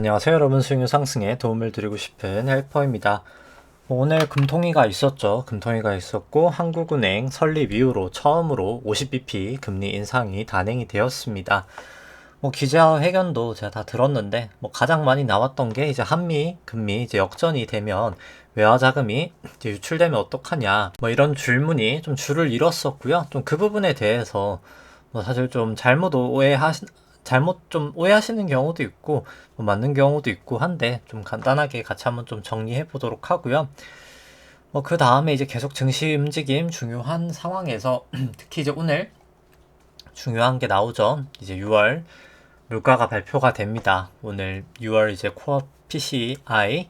안녕하세요 여러분, 수익률 상승에 도움을 드리고 싶은 헬퍼입니다. 오늘 금통위가 있었죠. 금통위가 있었고 한국은행 설립 이후로 처음으로 50bp 금리 인상이 단행이 되었습니다. 기자회견도 제가 다 들었는데 가장 많이 나왔던 게 이제 한미 금리 이제 역전이 되면 외화 자금이 이제 유출되면 어떡하냐 이런 질문이 좀 줄을 이뤘었고요. 좀 그 부분에 대해서 사실 좀 잘못 좀 오해하시는 경우도 있고 맞는 경우도 있고 한데 좀 간단하게 같이 한번 좀 정리해 보도록 하고요. 그 다음에 이제 계속 증시 움직임 중요한 상황에서 특히 이제 오늘 중요한 게 나오죠. 이제 6월 물가가 발표가 됩니다. 오늘 6월 이제 코어 PCI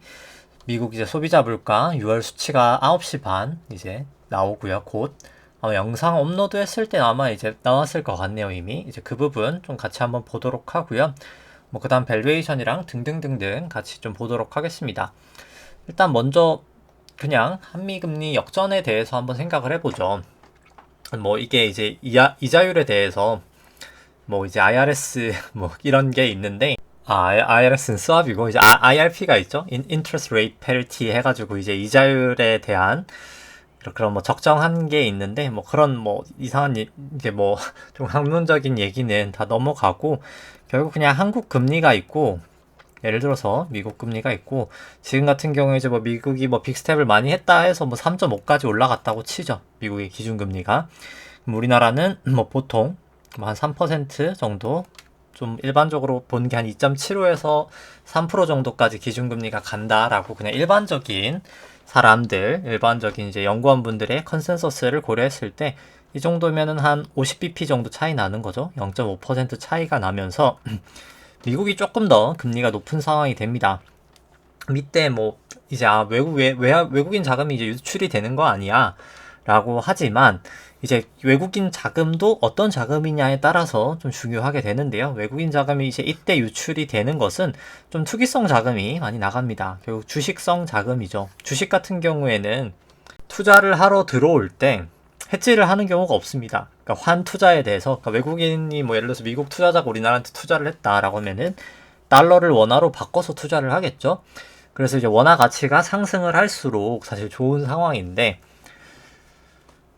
미국 이제 소비자 물가 6월 수치가 9시 반 이제 나오고요. 곧 아마 영상 업로드 했을 때 아마 이제 나왔을 것 같네요. 이미 이제 그 부분 좀 같이 한번 보도록 하고요. 그 다음 밸류에이션이랑 등등등등 같이 좀 보도록 하겠습니다. 일단 먼저 그냥 한미금리 역전에 대해서 한번 생각을 해보죠. 이게 이제 이자율에 대해서 이제 IRS 이런 게 있는데 IRS는 스왑이고 이제 IRP가 있죠. Interest Rate Parity 해가지고 이제 이자율에 대한 그런 적정한 게 있는데 그런 이상한 이게 좀 학문적인 얘기는 다 넘어가고 결국 그냥 한국 금리가 있고 예를 들어서 미국 금리가 있고 지금 같은 경우에 이제 미국이 빅스텝을 많이 했다 해서 3.5까지 올라갔다고 치죠. 미국의 기준금리가. 우리나라는 보통 한 3% 정도 좀 일반적으로 본 게 한 2.75에서 3% 정도까지 기준금리가 간다라고 그냥 일반적인 사람들, 일반적인 이제 연구원분들의 컨센서스를 고려했을 때 이 정도면은 한 50bp 정도 차이 나는 거죠. 0.5% 차이가 나면서 미국이 조금 더 금리가 높은 상황이 됩니다. 밑에 이제 외국인 자금이 이제 유출이 되는 거 아니야 라고 하지만 이제 외국인 자금도 어떤 자금이냐에 따라서 좀 중요하게 되는데요. 외국인 자금이 이제 이때 유출이 되는 것은 좀 투기성 자금이 많이 나갑니다. 결국 주식성 자금이죠. 주식 같은 경우에는 투자를 하러 들어올 때 해지를 하는 경우가 없습니다. 그러니까 환 투자에 대해서 외국인이 예를 들어서 미국 투자자가 우리나라한테 투자를 했다라고 하면은 달러를 원화로 바꿔서 투자를 하겠죠. 그래서 이제 원화 가치가 상승을 할수록 사실 좋은 상황인데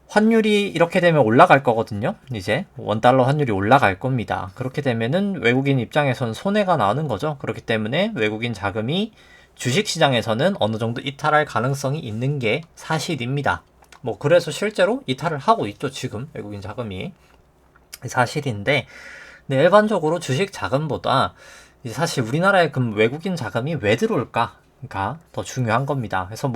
환율이 이렇게 되면 올라갈 거거든요. 이제 원달러 환율이 올라갈 겁니다. 그렇게 되면은 외국인 입장에서는 손해가 나는 거죠. 그렇기 때문에 외국인 자금이 주식시장에서는 어느 정도 이탈할 가능성이 있는 게 사실입니다. 그래서 실제로 이탈을 하고 있죠. 지금 외국인 자금이 사실인데 근데 일반적으로 주식 자금보다 이제 사실 우리나라에 외국인 자금이 왜 들어올까가 더 중요한 겁니다. 그래서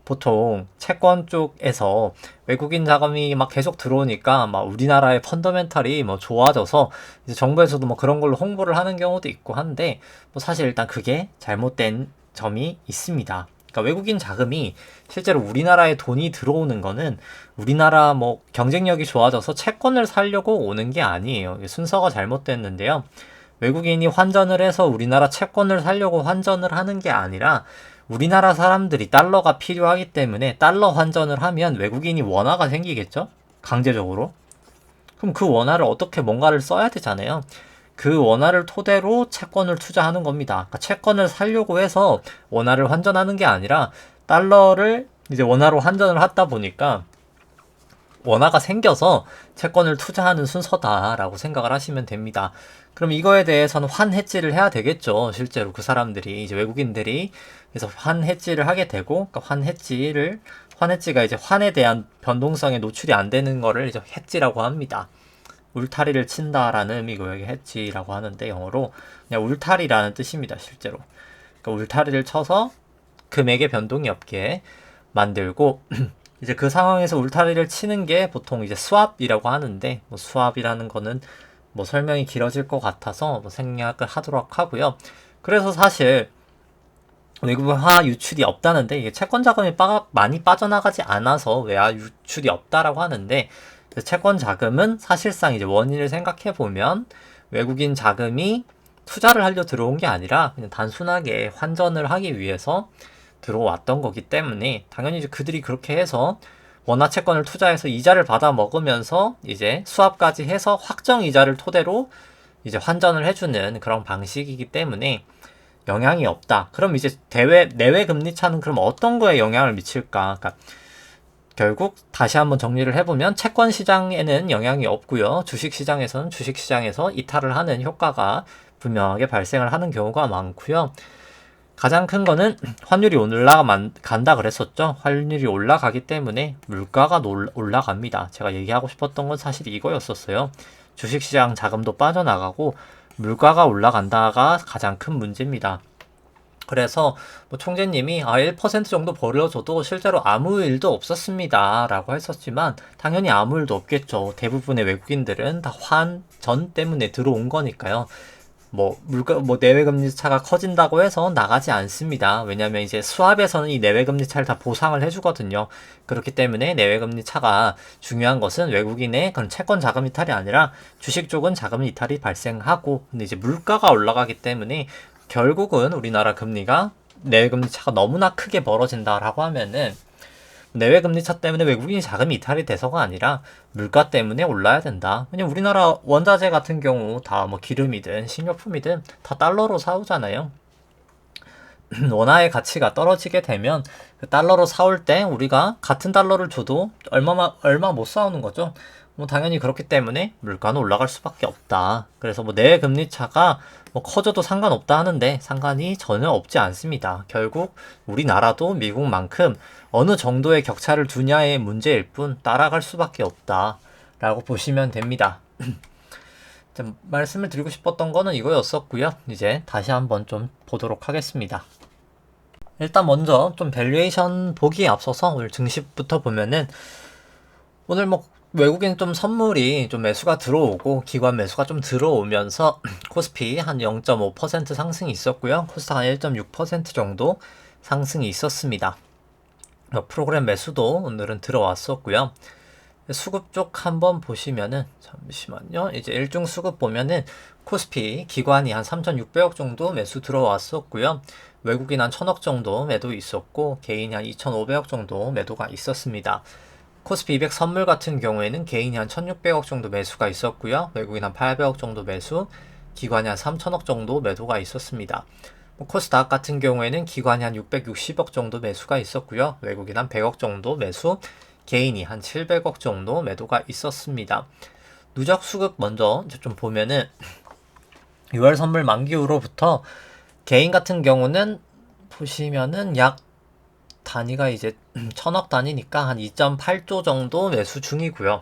보통 채권 쪽에서 외국인 자금이 계속 들어오니까 우리나라의 펀더멘탈이 좋아져서 이제 정부에서도 그런 걸로 홍보를 하는 경우도 있고 한데 사실 일단 그게 잘못된 점이 있습니다. 그러니까 외국인 자금이 실제로 우리나라에 돈이 들어오는 거는 우리나라 경쟁력이 좋아져서 채권을 사려고 오는 게 아니에요. 순서가 잘못됐는데요. 외국인이 환전을 해서 우리나라 채권을 사려고 환전을 하는 게 아니라 우리나라 사람들이 달러가 필요하기 때문에 달러 환전을 하면 외국인이 원화가 생기겠죠? 강제적으로. 그럼 그 원화를 어떻게 뭔가를 써야 되잖아요. 그 원화를 토대로 채권을 투자하는 겁니다. 그러니까 채권을 사려고 해서 원화를 환전하는 게 아니라 달러를 이제 원화로 환전을 하다 보니까 원화가 생겨서 채권을 투자하는 순서다라고 생각을 하시면 됩니다. 그럼 이거에 대해서는 환 해지를 해야 되겠죠. 실제로 그 사람들이 이제 외국인들이 그래서 환 해지를 하게 되고 그러니까 환 해지가 이제 환에 대한 변동성에 노출이 안 되는 거를 이제 해지라고 합니다. 울타리를 친다라는 의미고 여기 해지라고 하는데 영어로 그냥 울타리라는 뜻입니다. 실제로. 그러니까 울타리를 쳐서 금액의 변동이 없게 만들고 이제 그 상황에서 울타리를 치는 게 보통 이제 스왑이라고 하는데 스왑이라는 거는 설명이 길어질 것 같아서 생략을 하도록 하고요. 그래서 사실 외국화 유출이 없다는데 이게 채권 자금이 많이 빠져나가지 않아서 외화 유출이 없다라고 하는데 채권 자금은 사실상 이제 원인을 생각해 보면 외국인 자금이 투자를 하려 들어온 게 아니라 그냥 단순하게 환전을 하기 위해서 들어왔던 거기 때문에 당연히 이제 그들이 그렇게 해서 원화 채권을 투자해서 이자를 받아 먹으면서 이제 수합까지 해서 확정 이자를 토대로 이제 환전을 해주는 그런 방식이기 때문에 영향이 없다. 그럼 이제 내외 금리 차는 그럼 어떤 거에 영향을 미칠까? 그러니까 결국 다시 한번 정리를 해보면 채권 시장에는 영향이 없고요. 주식 시장에서는 주식 시장에서 이탈을 하는 효과가 분명하게 발생을 하는 경우가 많고요. 가장 큰 거는 환율이 올라간다 그랬었죠. 환율이 올라가기 때문에 물가가 올라갑니다. 제가 얘기하고 싶었던 건 사실 이거였었어요. 주식시장 자금도 빠져나가고 물가가 올라간다가 가장 큰 문제입니다. 그래서 뭐 총재님이 1% 정도 벌어져도 실제로 아무 일도 없었습니다 라고 했었지만 당연히 아무 일도 없겠죠. 대부분의 외국인들은 다 환전 때문에 들어온 거니까요. 내외금리 차가 커진다고 해서 나가지 않습니다. 왜냐면 이제 수합에서는 이 내외금리 차를 다 보상을 해주거든요. 그렇기 때문에 내외금리 차가 중요한 것은 외국인의 그런 채권 자금 이탈이 아니라 주식 쪽은 자금 이탈이 발생하고, 근데 이제 물가가 올라가기 때문에 결국은 우리나라 금리가 내외금리 차가 너무나 크게 벌어진다라고 하면은 내외금리 차 때문에 외국인이 자금이 이탈이 돼서가 아니라 물가 때문에 올라야 된다. 왜냐면 우리나라 원자재 같은 경우 다 뭐 기름이든 식료품이든 다 달러로 사오잖아요. 원화의 가치가 떨어지게 되면 그 달러로 사올 때 우리가 같은 달러를 줘도 얼마 못 사오는 거죠. 뭐 당연히 그렇기 때문에 물가는 올라갈 수밖에 없다. 그래서 뭐 내금리 차가 뭐 커져도 상관없다 하는데 상관이 전혀 없지 않습니다. 결국 우리나라도 미국만큼 어느 정도의 격차를 두냐의 문제일 뿐 따라갈 수밖에 없다 라고 보시면 됩니다. 말씀을 드리고 싶었던 거는 이거였었고요. 이제 다시 한번 좀 보도록 하겠습니다. 일단 먼저 좀 밸류에이션 보기에 앞서서 오늘 증시부터 보면은 오늘 뭐 외국인 좀 선물이 좀 매수가 들어오고 기관 매수가 좀 들어오면서 코스피 한 0.5% 상승이 있었고요. 코스닥 한 1.6% 정도 상승이 있었습니다. 프로그램 매수도 오늘은 들어왔었고요. 수급 쪽 한번 보시면은 잠시만요. 이제 일중 수급 보면은 코스피 기관이 한 3,600억 정도 매수 들어왔었고요. 외국인 한 1,000억 정도 매도 있었고 개인이 한 2,500억 정도 매도가 있었습니다. 코스피 200 선물 같은 경우에는 개인이 한 1,600억 정도 매수가 있었고요. 외국인 한 800억 정도 매수, 기관이 한 3,000억 정도 매도가 있었습니다. 코스닥 같은 경우에는 기관이 한 660억 정도 매수가 있었고요. 외국인 한 100억 정도 매수, 개인이 한 700억 정도 매도가 있었습니다. 누적 수급 먼저 좀 보면은 6월 선물 만기 후로부터 개인 같은 경우는 보시면은 약 단위가 이제 1,000억 단위니까 한 2.8조 정도 매수 중이고요.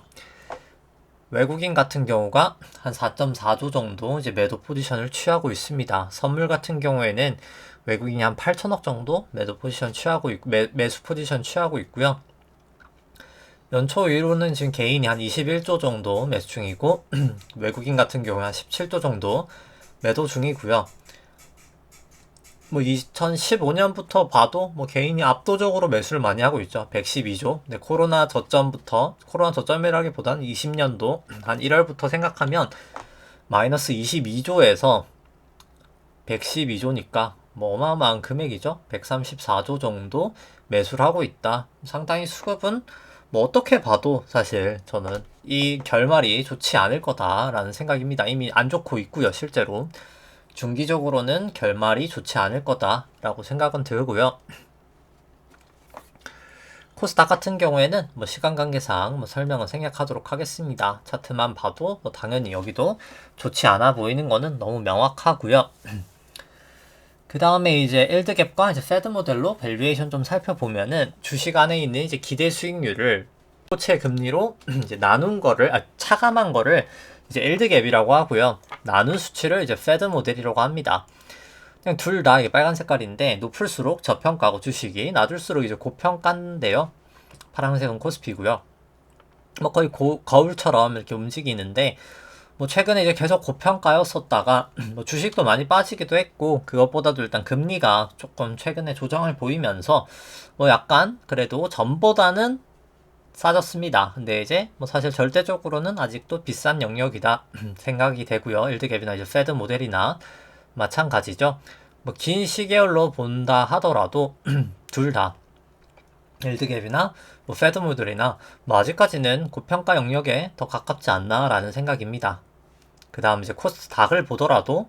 외국인 같은 경우가 한 4.4조 정도 이제 매도 포지션을 취하고 있습니다. 선물 같은 경우에는 외국인이 한 8천억 정도 매도 포지션 취하고 있고 매수 포지션 취하고 있고요. 연초 이후로는 지금 개인이 한 21조 정도 매수 중이고 외국인 같은 경우에 한 17조 정도 매도 중이고요. 뭐 2015년부터 봐도 뭐 개인이 압도적으로 매수를 많이 하고 있죠. 112조. 근데 코로나 저점이라기보다는 20년도 한 1월부터 생각하면 마이너스 22조에서 112조니까 뭐 어마어마한 금액이죠. 134조 정도 매수를 하고 있다. 상당히 수급은 뭐 어떻게 봐도 사실 저는 이 결말이 좋지 않을 거다라는 생각입니다. 이미 안 좋고 있고요, 실제로. 중기적으로는 결말이 좋지 않을 거다라고 생각은 들고요. 코스닥 같은 경우에는 뭐 시간 관계상 뭐 설명은 생략하도록 하겠습니다. 차트만 봐도 뭐 당연히 여기도 좋지 않아 보이는 거는 너무 명확하고요. 그 다음에 이제 일드갭과 이제 패드 모델로 밸류에이션 좀 살펴보면은 주식 안에 있는 이제 기대 수익률을 고체 금리로 이제 나눈 거를 차감한 거를 이제 일드갭이라고 하고요. 나눈 수치를 이제 패드 모델이라고 합니다. 그냥 둘 다 이게 빨간 색깔인데 높을수록 저평가고 주식이 낮을수록 이제 고평가인데요. 파란색은 코스피고요. 뭐 거의 거울처럼 이렇게 움직이는데 뭐 최근에 이제 계속 고평가였었다가 뭐 주식도 많이 빠지기도 했고 그것보다도 일단 금리가 조금 최근에 조정을 보이면서 뭐 약간 그래도 전보다는 싸졌습니다. 근데 이제 뭐 사실 절대적으로는 아직도 비싼 영역이다 생각이 되고요. 일드갭이나 이제 패드 모델이나 마찬가지죠. 뭐 긴 시계열로 본다 하더라도 둘 다 일드갭이나 뭐 패드 모델이나 뭐 아직까지는 고평가 영역에 더 가깝지 않나라는 생각입니다. 그 다음 이제 코스닥을 보더라도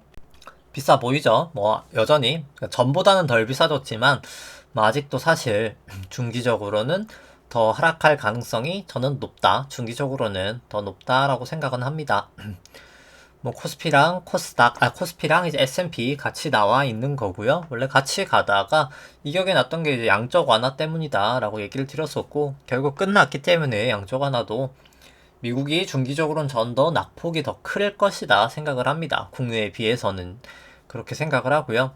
비싸 보이죠? 뭐 여전히 전보다는 덜 비싸졌지만 뭐 아직도 사실 중기적으로는 더 하락할 가능성이 저는 높다. 중기적으로는 더 높다라고 생각은 합니다. 뭐 코스피랑 코스닥, 코스피랑 이제 S&P 같이 나와 있는 거고요. 원래 같이 가다가 이격이 났던 게 이제 양적 완화 때문이다라고 얘기를 드렸었고 결국 끝났기 때문에 양적 완화도 미국이 중기적으로는 전 더 낙폭이 더 클 것이다 생각을 합니다. 국내에 비해서는 그렇게 생각을 하고요.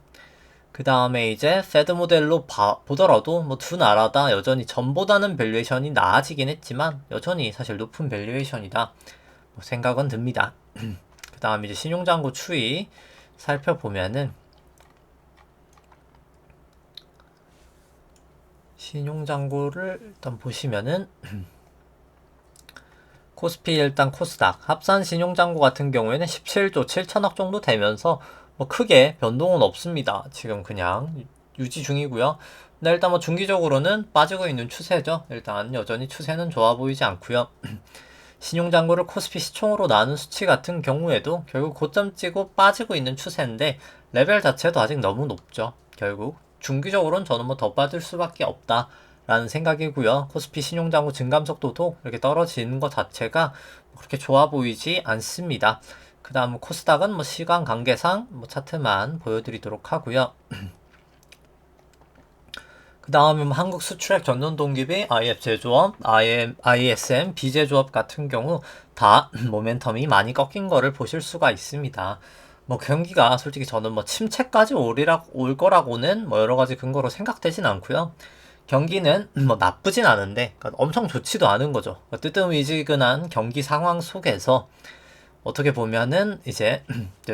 그 다음에 이제 페드 모델로 보더라도 뭐 두 나라 다 여전히 전보다는 밸류에이션이 나아지긴 했지만 여전히 사실 높은 밸류에이션이다 뭐 생각은 듭니다. 그 다음에 이제 신용장고 추이 살펴보면은 신용장고를 일단 보시면은 코스피 일단 코스닥 합산 신용장고 같은 경우에는 17조 7천억 정도 되면서 뭐 크게 변동은 없습니다. 지금 그냥 유지 중이고요. 근데 일단 뭐 중기적으로는 빠지고 있는 추세죠. 일단 여전히 추세는 좋아 보이지 않고요. 신용장고를 코스피 시총으로 나눈 수치 같은 경우에도 결국 고점 찍고 빠지고 있는 추세인데 레벨 자체도 아직 너무 높죠. 결국 중기적으로는 저는 뭐 더 빠질 수밖에 없다 라는 생각이고요. 코스피 신용장고 증감 속도도 이렇게 떨어지는 것 자체가 그렇게 좋아 보이지 않습니다. 그 다음 코스닥은 뭐 시간 관계상 뭐 차트만 보여드리도록 하고요. 그 다음에 뭐 한국 수출액 전년 동기비, IF 제조업, ISM, 비제조업 같은 경우 다 모멘텀이 많이 꺾인 거를 보실 수가 있습니다. 뭐 경기가 솔직히 저는 뭐 침체까지 올 거라고는 뭐 여러 가지 근거로 생각되진 않고요. 경기는 뭐 나쁘진 않은데 그러니까 엄청 좋지도 않은 거죠. 뜨뜻미지근한 경기 상황 속에서 어떻게 보면은 이제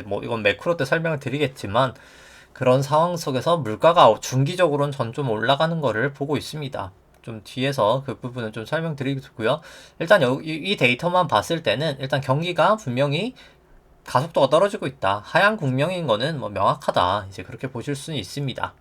뭐 이건 매크로 때 설명을 드리겠지만 그런 상황 속에서 물가가 중기적으로는 전 좀 올라가는 거를 보고 있습니다. 좀 뒤에서 그 부분은 좀 설명드리고요. 일단 이 데이터만 봤을 때는 일단 경기가 분명히 가속도가 떨어지고 있다. 하향 국면인 거는 뭐 명확하다. 이제 그렇게 보실 수는 있습니다.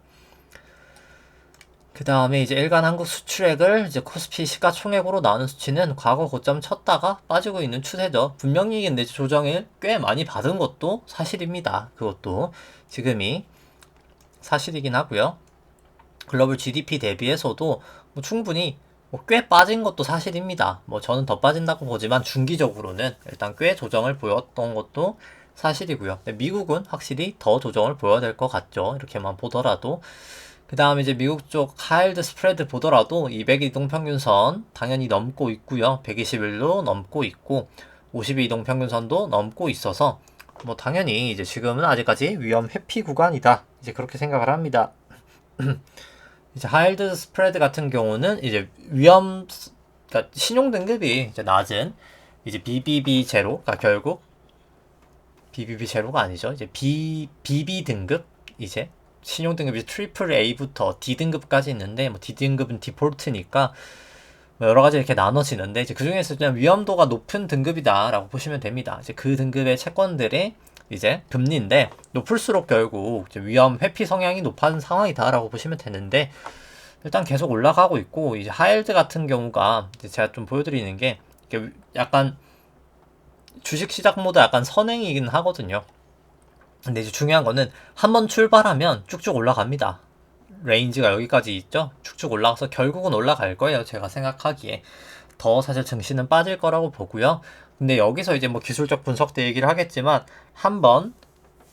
그 다음에 이제 일간 한국 수출액을 이제 코스피 시가총액으로 나눈 수치는 과거 고점 쳤다가 빠지고 있는 추세죠. 분명히 근데 조정을 꽤 많이 받은 것도 사실입니다. 그것도 지금이 사실이긴 하고요. 글로벌 GDP 대비해서도 뭐 충분히 뭐꽤 빠진 것도 사실입니다. 뭐 저는 더 빠진다고 보지만 중기적으로는 일단 꽤 조정을 보였던 것도 사실이고요. 미국은 확실히 더 조정을 보여야 될 것 같죠. 이렇게만 보더라도. 그 다음에 이제 미국 쪽 하일드 스프레드 보더라도 200 이동평균선 당연히 넘고 있고요. 121도 넘고 있고 52 이동평균선도 넘고 있어서 뭐 당연히 이제 지금은 아직까지 위험 회피 구간이다. 이제 그렇게 생각을 합니다. 이제 하일드 스프레드 같은 경우는 이제 그러니까 신용 등급이 이제 낮은 이제 BBB 제로, 그러니까 결국 BBB 제로가 아니죠. 이제 BB 등급 이제 신용 등급이 트리플 A부터 D 등급까지 있는데 뭐 D 등급은 디폴트니까 뭐 여러 가지 이렇게 나눠지는데 이제 그 중에서 그냥 위험도가 높은 등급이다라고 보시면 됩니다. 이제 그 등급의 채권들의 이제 금리인데 높을수록 결국 이제 위험 회피 성향이 높아진 상황이다라고 보시면 되는데 일단 계속 올라가고 있고 이제 하일드 같은 경우가 이제 제가 좀 보여드리는 게 약간 주식 시작보다 약간 선행이긴 하거든요. 근데 이제 중요한 거는 한번 출발하면 쭉쭉 올라갑니다. 레인지가 여기까지 있죠? 쭉쭉 올라가서 결국은 올라갈 거예요. 제가 생각하기에. 더 사실 증시는 빠질 거라고 보고요. 근데 여기서 이제 뭐 기술적 분석도 얘기를 하겠지만 한번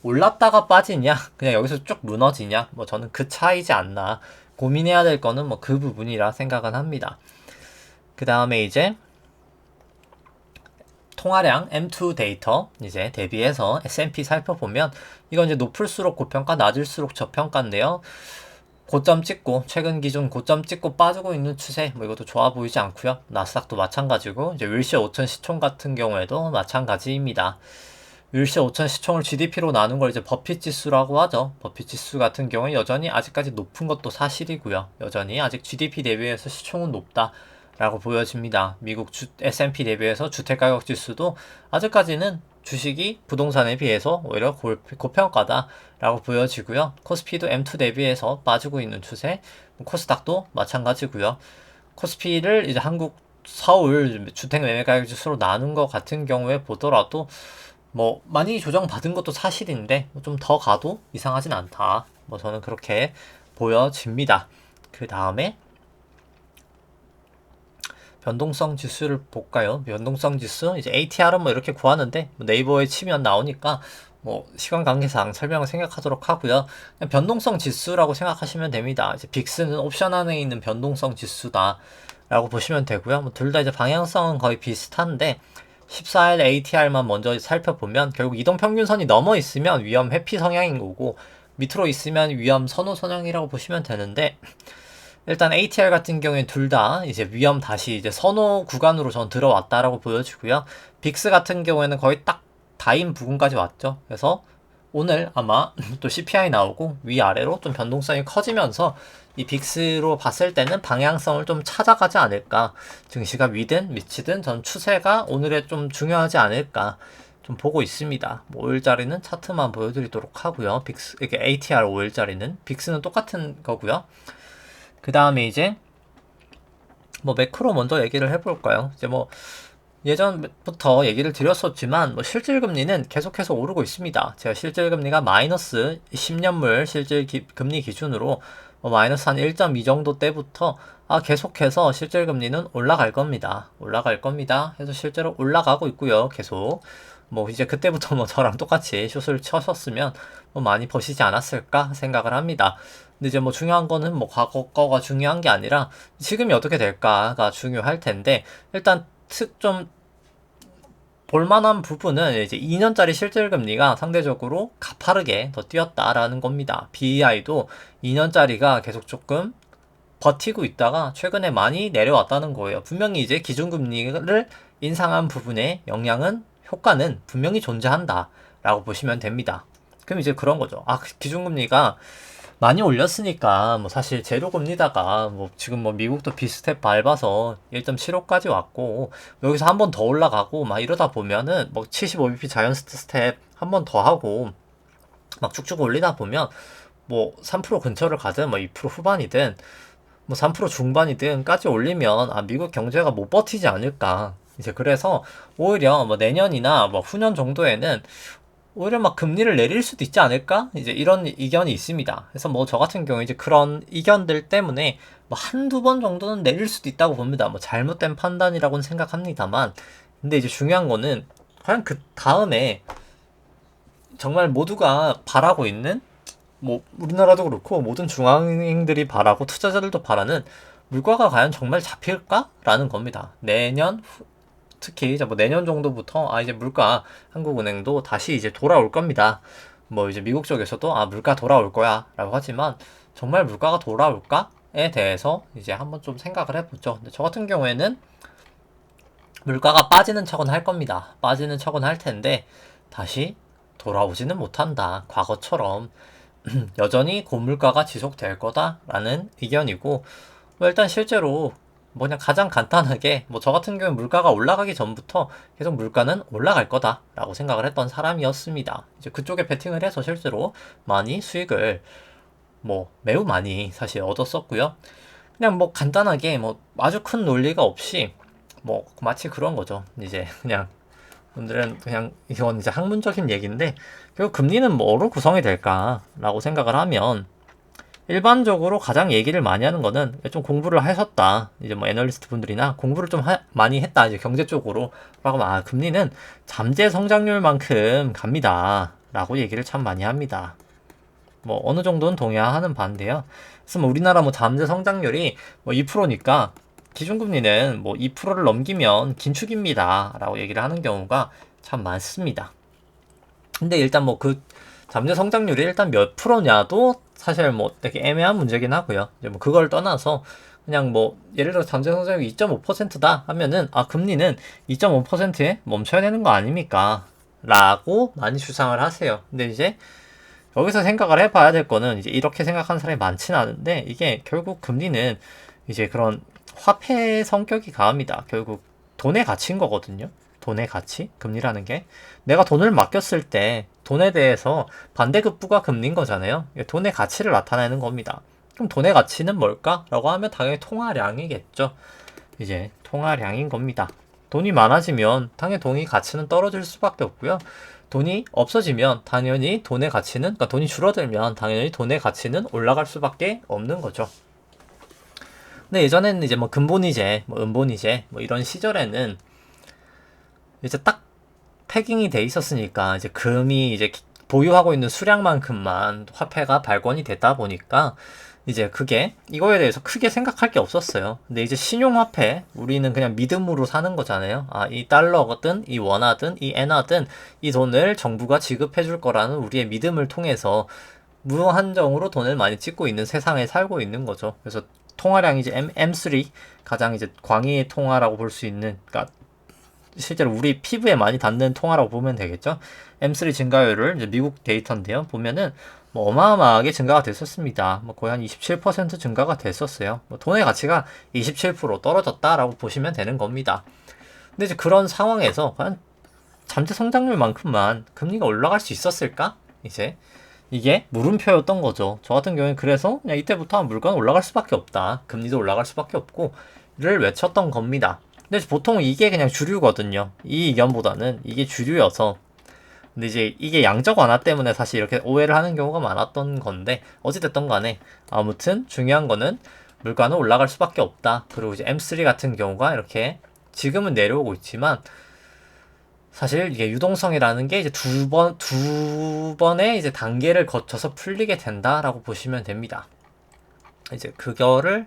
올랐다가 빠지냐 그냥 여기서 쭉 무너지냐 뭐 저는 그 차이지 않나 고민해야 될 거는 뭐 그 부분이라 생각은 합니다. 그 다음에 이제 통화량 M2 데이터 이제 대비해서 S&P 살펴보면 이건 이제 높을수록 고평가 낮을수록 저평가인데요. 고점 찍고 최근 기준 고점 찍고 빠지고 있는 추세 뭐 이것도 좋아 보이지 않고요. 나스닥도 마찬가지고 이제 윌시 5000 시총 같은 경우에도 마찬가지입니다. 윌시 5000 시총을 GDP로 나눈 걸 이제 버핏 지수라고 하죠. 버핏 지수 같은 경우에 여전히 아직까지 높은 것도 사실이고요. 여전히 아직 GDP 대비해서 시총은 높다. 라고 보여집니다. 미국 S&P 대비해서 주택가격 지수도 아직까지는 주식이 부동산에 비해서 오히려 고평가다 라고 보여지고요. 코스피도 M2 대비해서 빠지고 있는 추세, 코스닥도 마찬가지고요. 코스피를 이제 한국 서울 주택 매매가격 지수로 나눈 것 같은 경우에 보더라도 뭐 많이 조정받은 것도 사실인데 좀 더 가도 이상하진 않다. 뭐 저는 그렇게 보여집니다. 그 다음에 변동성 지수를 볼까요? 변동성 지수 이제 ATR은 뭐 이렇게 구하는데 뭐 네이버에 치면 나오니까 뭐 시간 관계상 설명을 생각하도록 하고요. 그냥 변동성 지수라고 생각하시면 됩니다. 이제 빅스는 옵션 안에 있는 변동성 지수다 라고 보시면 되고요. 뭐 둘 다 이제 방향성은 거의 비슷한데 14일 ATR만 먼저 살펴보면 결국 이동평균선이 넘어 있으면 위험 회피 성향인 거고 밑으로 있으면 위험 선호 성향이라고 보시면 되는데 일단 ATR 같은 경우엔 둘 다 이제 위험 다시 이제 선호 구간으로 전 들어왔다라고 보여지고요. 빅스 같은 경우에는 거의 딱 다인 부분까지 왔죠. 그래서 오늘 아마 또 CPI 나오고 위아래로 좀 변동성이 커지면서 이 빅스로 봤을 때는 방향성을 좀 찾아가지 않을까. 증시가 위든 밑이든 전 추세가 오늘에 좀 중요하지 않을까. 좀 보고 있습니다. 뭐 5일짜리는 차트만 보여드리도록 하고요. 빅스, 이게 ATR 5일짜리는 빅스는 똑같은 거고요. 그 다음에 이제 뭐 매크로 먼저 얘기를 해볼까요? 이제 뭐 예전부터 얘기를 드렸었지만 뭐 실질금리는 계속해서 오르고 있습니다. 제가 실질금리가 마이너스 10년물 실질금리 기준으로 뭐 마이너스 한 1.2 정도 때부터 계속해서 실질금리는 올라갈 겁니다. 올라갈 겁니다. 해서 실제로 올라가고 있고요. 계속 뭐 이제 그때부터 뭐 저랑 똑같이 숏을 쳐셨으면 뭐 많이 버시지 않았을까 생각을 합니다. 근데 이제 뭐 중요한 거는 뭐 과거 거가 중요한 게 아니라 지금이 어떻게 될까가 중요할 텐데 일단 좀 볼만한 부분은 이제 2년짜리 실질금리가 상대적으로 가파르게 더 뛰었다라는 겁니다. BEI도 2년짜리가 계속 조금 버티고 있다가 최근에 많이 내려왔다는 거예요. 분명히 이제 기준금리를 인상한 부분에 영향은 효과는 분명히 존재한다 라고 보시면 됩니다. 그럼 이제 그런 거죠. 기준금리가 많이 올렸으니까 뭐 사실 제로금리다가 뭐 지금 뭐 미국도 비스텝 밟아서 1.75까지 왔고 여기서 한 번 더 올라가고 막 이러다 보면은 뭐 75bp 자이언트 스텝 한 번 더 하고 막 쭉쭉 올리다 보면 뭐 3% 근처를 가든 뭐 2% 후반이든 뭐 3% 중반이든까지 올리면 미국 경제가 못 버티지 않을까. 이제 그래서 오히려 뭐 내년이나 뭐 후년 정도에는 오히려 막 금리를 내릴 수도 있지 않을까? 이제 이런 의견이 있습니다. 그래서 뭐 저 같은 경우에 이제 그런 의견들 때문에 뭐 한두 번 정도는 내릴 수도 있다고 봅니다. 뭐 잘못된 판단이라고는 생각합니다만. 근데 이제 중요한 거는 과연 그 다음에 정말 모두가 바라고 있는 뭐 우리나라도 그렇고 모든 중앙은행들이 바라고 투자자들도 바라는 물가가 과연 정말 잡힐까라는 겁니다. 내년 특히 이제 뭐 내년 정도부터 이제 물가 한국은행도 다시 이제 돌아올 겁니다. 뭐 이제 미국 쪽에서도 물가 돌아올 거야라고 하지만 정말 물가가 돌아올까에 대해서 이제 한번 좀 생각을 해보죠. 근데 저 같은 경우에는 물가가 빠지는 척은 할 겁니다. 빠지는 척은 할 텐데 다시 돌아오지는 못한다. 과거처럼 여전히 고물가가 지속될 거다라는 의견이고 일단 실제로 뭐 그냥 가장 간단하게 뭐 저 같은 경우는 물가가 올라가기 전부터 계속 물가는 올라갈 거다라고 생각을 했던 사람이었습니다. 이제 그쪽에 베팅을 해서 실제로 많이 수익을 뭐 매우 많이 사실 얻었었고요. 그냥 뭐 간단하게 뭐 아주 큰 논리가 없이 뭐 마치 그런 거죠. 이제 그냥 오늘은 그냥 이건 이제 학문적인 얘기인데 결국 금리는 뭐로 구성이 될까라고 생각을 하면 일반적으로 가장 얘기를 많이 하는 거는 좀 공부를 하셨다. 이제 뭐 애널리스트 분들이나 공부를 좀 많이 했다. 이제 경제 쪽으로. 라고 하면 금리는 잠재 성장률만큼 갑니다. 라고 얘기를 참 많이 합니다. 뭐 어느 정도는 동의하는 바인데요. 그래서 뭐 우리나라 뭐 잠재 성장률이 뭐 2%니까 기준금리는 뭐 2%를 넘기면 긴축입니다. 라고 얘기를 하는 경우가 참 많습니다. 근데 일단 뭐 그 잠재 성장률이 일단 몇 프로냐도 사실 뭐 되게 애매한 문제긴 하고요. 이제 뭐 그걸 떠나서 그냥 뭐 예를 들어 잠재 성장률이 2.5%다 하면은 금리는 2.5%에 멈춰야 되는 거 아닙니까? 라고 많이 주장을 하세요. 근데 이제 여기서 생각을 해봐야 될 거는 이제 이렇게 생각하는 사람이 많지는 않은데 이게 결국 금리는 이제 그런 화폐 성격이 강합니다. 결국 돈의 가치인 거거든요. 돈의 가치? 금리라는 게 내가 돈을 맡겼을 때 돈에 대해서 반대급부가 금리인 거잖아요. 돈의 가치를 나타내는 겁니다. 그럼 돈의 가치는 뭘까? 라고 하면 당연히 통화량이겠죠. 이제 통화량인 겁니다. 돈이 많아지면 당연히 돈의 가치는 떨어질 수밖에 없고요. 돈이 없어지면 당연히 돈의 가치는, 그러니까 돈이 줄어들면 당연히 돈의 가치는 올라갈 수밖에 없는 거죠. 근데 예전에는 이제 뭐 근본이제, 뭐 은본이제, 뭐 이런 시절에는 이제 딱 패깅이 돼 있었으니까 이제 금이 이제 보유하고 있는 수량만큼만 화폐가 발권이 됐다 보니까 이제 그게 이거에 대해서 크게 생각할 게 없었어요. 근데 이제 신용화폐 우리는 그냥 믿음으로 사는 거잖아요. 아, 이 달러든 이 원화든 이 엔화든 이 돈을 정부가 지급해 줄 거라는 우리의 믿음을 통해서 무한정으로 돈을 많이 찍고 있는 세상에 살고 있는 거죠. 그래서 통화량이 이제 M3 가장 이제 광의의 통화라고 볼 수 있는, 그러니까 실제로 우리 피부에 많이 닿는 통화라고 보면 되겠죠. M3 증가율을 이제 미국 데이터인데요. 보면은 뭐 어마어마하게 증가가 됐었습니다. 뭐 거의 한 27% 증가가 됐었어요. 뭐 돈의 가치가 27% 떨어졌다라고 보시면 되는 겁니다. 근데 이제 그런 상황에서 과연 잠재 성장률만큼만 금리가 올라갈 수 있었을까? 이제 이게 물음표였던 거죠. 저 같은 경우는 그래서 그냥 이때부터 물가는 올라갈 수밖에 없다. 금리도 올라갈 수밖에 없고 를 외쳤던 겁니다. 근데 보통 이게 그냥 주류거든요. 이 의견보다는 이게 주류여서. 근데 이제 이게 양적 완화 때문에 사실 이렇게 오해를 하는 경우가 많았던 건데 어찌됐던 간에 아무튼 중요한 거는 물가는 올라갈 수밖에 없다. 그리고 이제 M3 같은 경우가 이렇게 지금은 내려오고 있지만 사실 이게 유동성이라는 게 이제 두 번의 이제 단계를 거쳐서 풀리게 된다라고 보시면 됩니다. 이제 그거를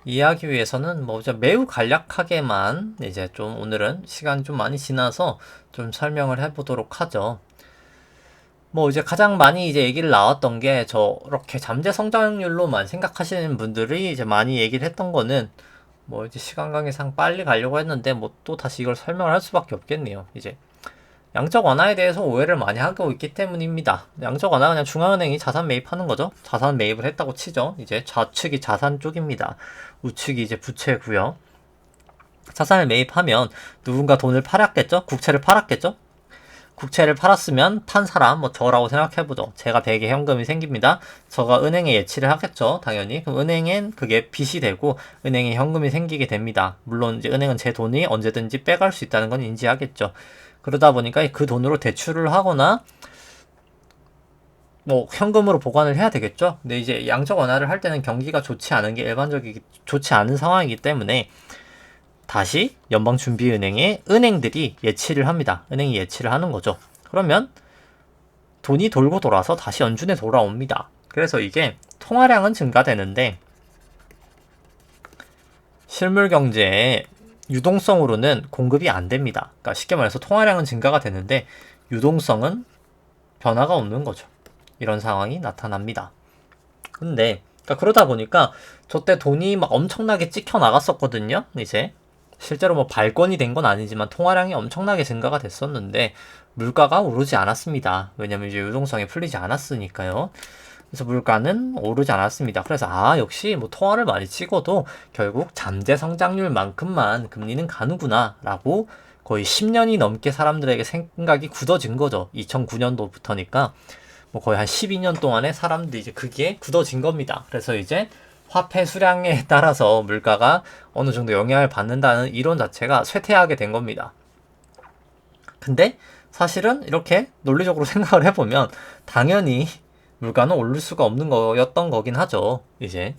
이해하기 위해서는 뭐 매우 간략하게만 이제 좀 오늘은 시간이 좀 많이 지나서 좀 설명을 해보도록 하죠. 뭐 이제 가장 많이 이제 얘기를 나왔던 게 저렇게 잠재 성장률로만 생각하시는 분들이 이제 많이 얘기를 했던 거는 뭐 이제 시간 관계상 빨리 가려고 했는데 뭐 또 다시 이걸 설명을 할 수밖에 없겠네요. 이제 양적 완화에 대해서 오해를 많이 하고 있기 때문입니다. 양적 완화 그냥 중앙은행이 자산 매입하는 거죠. 자산 매입을 했다고 치죠. 이제 좌측이 자산 쪽입니다. 우측이 이제 부채고요. 자산을 매입하면 누군가 돈을 팔았겠죠? 국채를 팔았겠죠? 국채를 팔았으면 판 사람, 뭐 저라고 생각해보죠. 제가 100의 현금이 생깁니다. 저가 은행에 예치를 하겠죠. 당연히. 그럼 은행엔 그게 빚이 되고 은행에 현금이 생기게 됩니다. 물론 이제 은행은 제 돈이 언제든지 빼갈 수 있다는 건 인지하겠죠. 그러다 보니까 그 돈으로 대출을 하거나 뭐 현금으로 보관을 해야 되겠죠. 근데 이제 양적 완화를 할 때는 경기가 좋지 않은 게 좋지 않은 상황이기 때문에 다시 연방준비은행에 은행들이 예치를 합니다. 은행이 예치를 하는 거죠. 그러면 돈이 돌고 돌아서 다시 연준에 돌아옵니다. 그래서 이게 통화량은 증가되는데 실물 경제에 유동성으로는 공급이 안 됩니다. 그러니까 쉽게 말해서 통화량은 증가가 되는데 유동성은 변화가 없는 거죠. 이런 상황이 나타납니다. 근데 그러니까 그러다 보니까 저때 돈이 막 엄청나게 찍혀 나갔었거든요. 이제 실제로 뭐 발권이 된 건 아니지만 통화량이 엄청나게 증가가 됐었는데 물가가 오르지 않았습니다. 왜냐면 이제 유동성이 풀리지 않았으니까요. 그래서 물가는 오르지 않았습니다. 그래서 역시 뭐 통화를 많이 찍어도 결국 잠재 성장률만큼만 금리는 가는구나 라고 거의 10년이 넘게 사람들에게 생각이 굳어진 거죠. 2009년도부터니까 뭐 거의 한 12년 동안에 사람들이 이제 그게 굳어진 겁니다. 그래서 이제 화폐 수량에 따라서 물가가 어느 정도 영향을 받는다는 이론 자체가 쇠퇴하게 된 겁니다. 근데 사실은 이렇게 논리적으로 생각을 해보면 당연히 물가는 오를 수가 없는 거였던 거긴 하죠. 이제.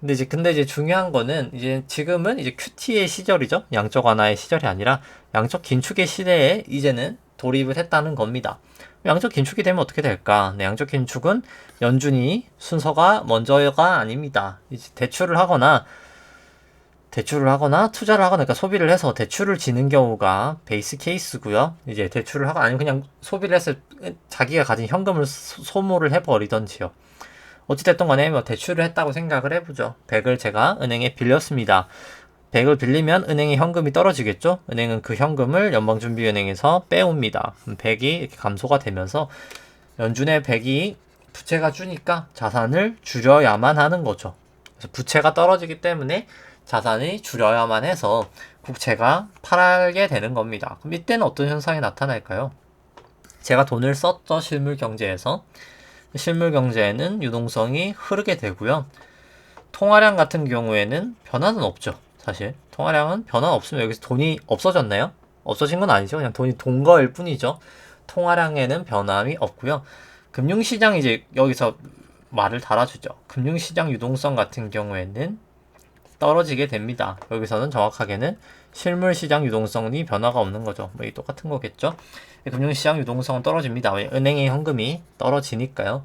근데 이제 중요한 거는 이제 지금은 이제 QT의 시절이죠. 양적 완화의 시절이 아니라 양적 긴축의 시대에 이제는 돌입을 했다는 겁니다. 양적 긴축이 되면 어떻게 될까? 네, 양적 긴축은 연준이 순서가 먼저가 아닙니다. 이제 대출을 하거나 투자를 하거나, 그러니까 소비를 해서 대출을 지는 경우가 베이스 케이스고요. 이제 대출을 하거나 아니면 그냥 소비를 해서 자기가 가진 현금을 소모를 해버리던지요. 어찌됐든 간에 뭐 대출을 했다고 생각을 해보죠. 100을 제가 은행에 빌렸습니다. 100을 빌리면 은행의 현금이 떨어지겠죠? 은행은 그 현금을 연방준비은행에서 빼옵니다. 100이 이렇게 감소가 되면서 연준의 100이 부채가 주니까 자산을 줄여야만 하는 거죠. 그래서 부채가 떨어지기 때문에 자산이 줄여야만 해서 국채가 팔게 되는 겁니다. 그럼 이때는 어떤 현상이 나타날까요? 제가 돈을 썼죠. 실물 경제에서. 실물 경제에는 유동성이 흐르게 되고요. 통화량 같은 경우에는 변화는 없죠. 사실 통화량은 변화 없으면 여기서 돈이 없어졌나요? 없어진 건 아니죠. 그냥 돈이 돈 거일 뿐이죠. 통화량에는 변함이 없고요. 금융시장 이제 여기서 말을 달아주죠. 금융시장 유동성 같은 경우에는 떨어지게 됩니다. 여기서는 정확하게는 실물시장 유동성이 변화가 없는 거죠. 뭐 이 똑같은 거겠죠. 금융시장 유동성은 떨어집니다. 왜? 은행의 현금이 떨어지니까요.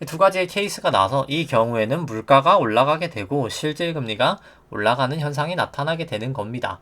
두 가지의 케이스가 나서 이 경우에는 물가가 올라가게 되고 실질금리가 올라가는 현상이 나타나게 되는 겁니다.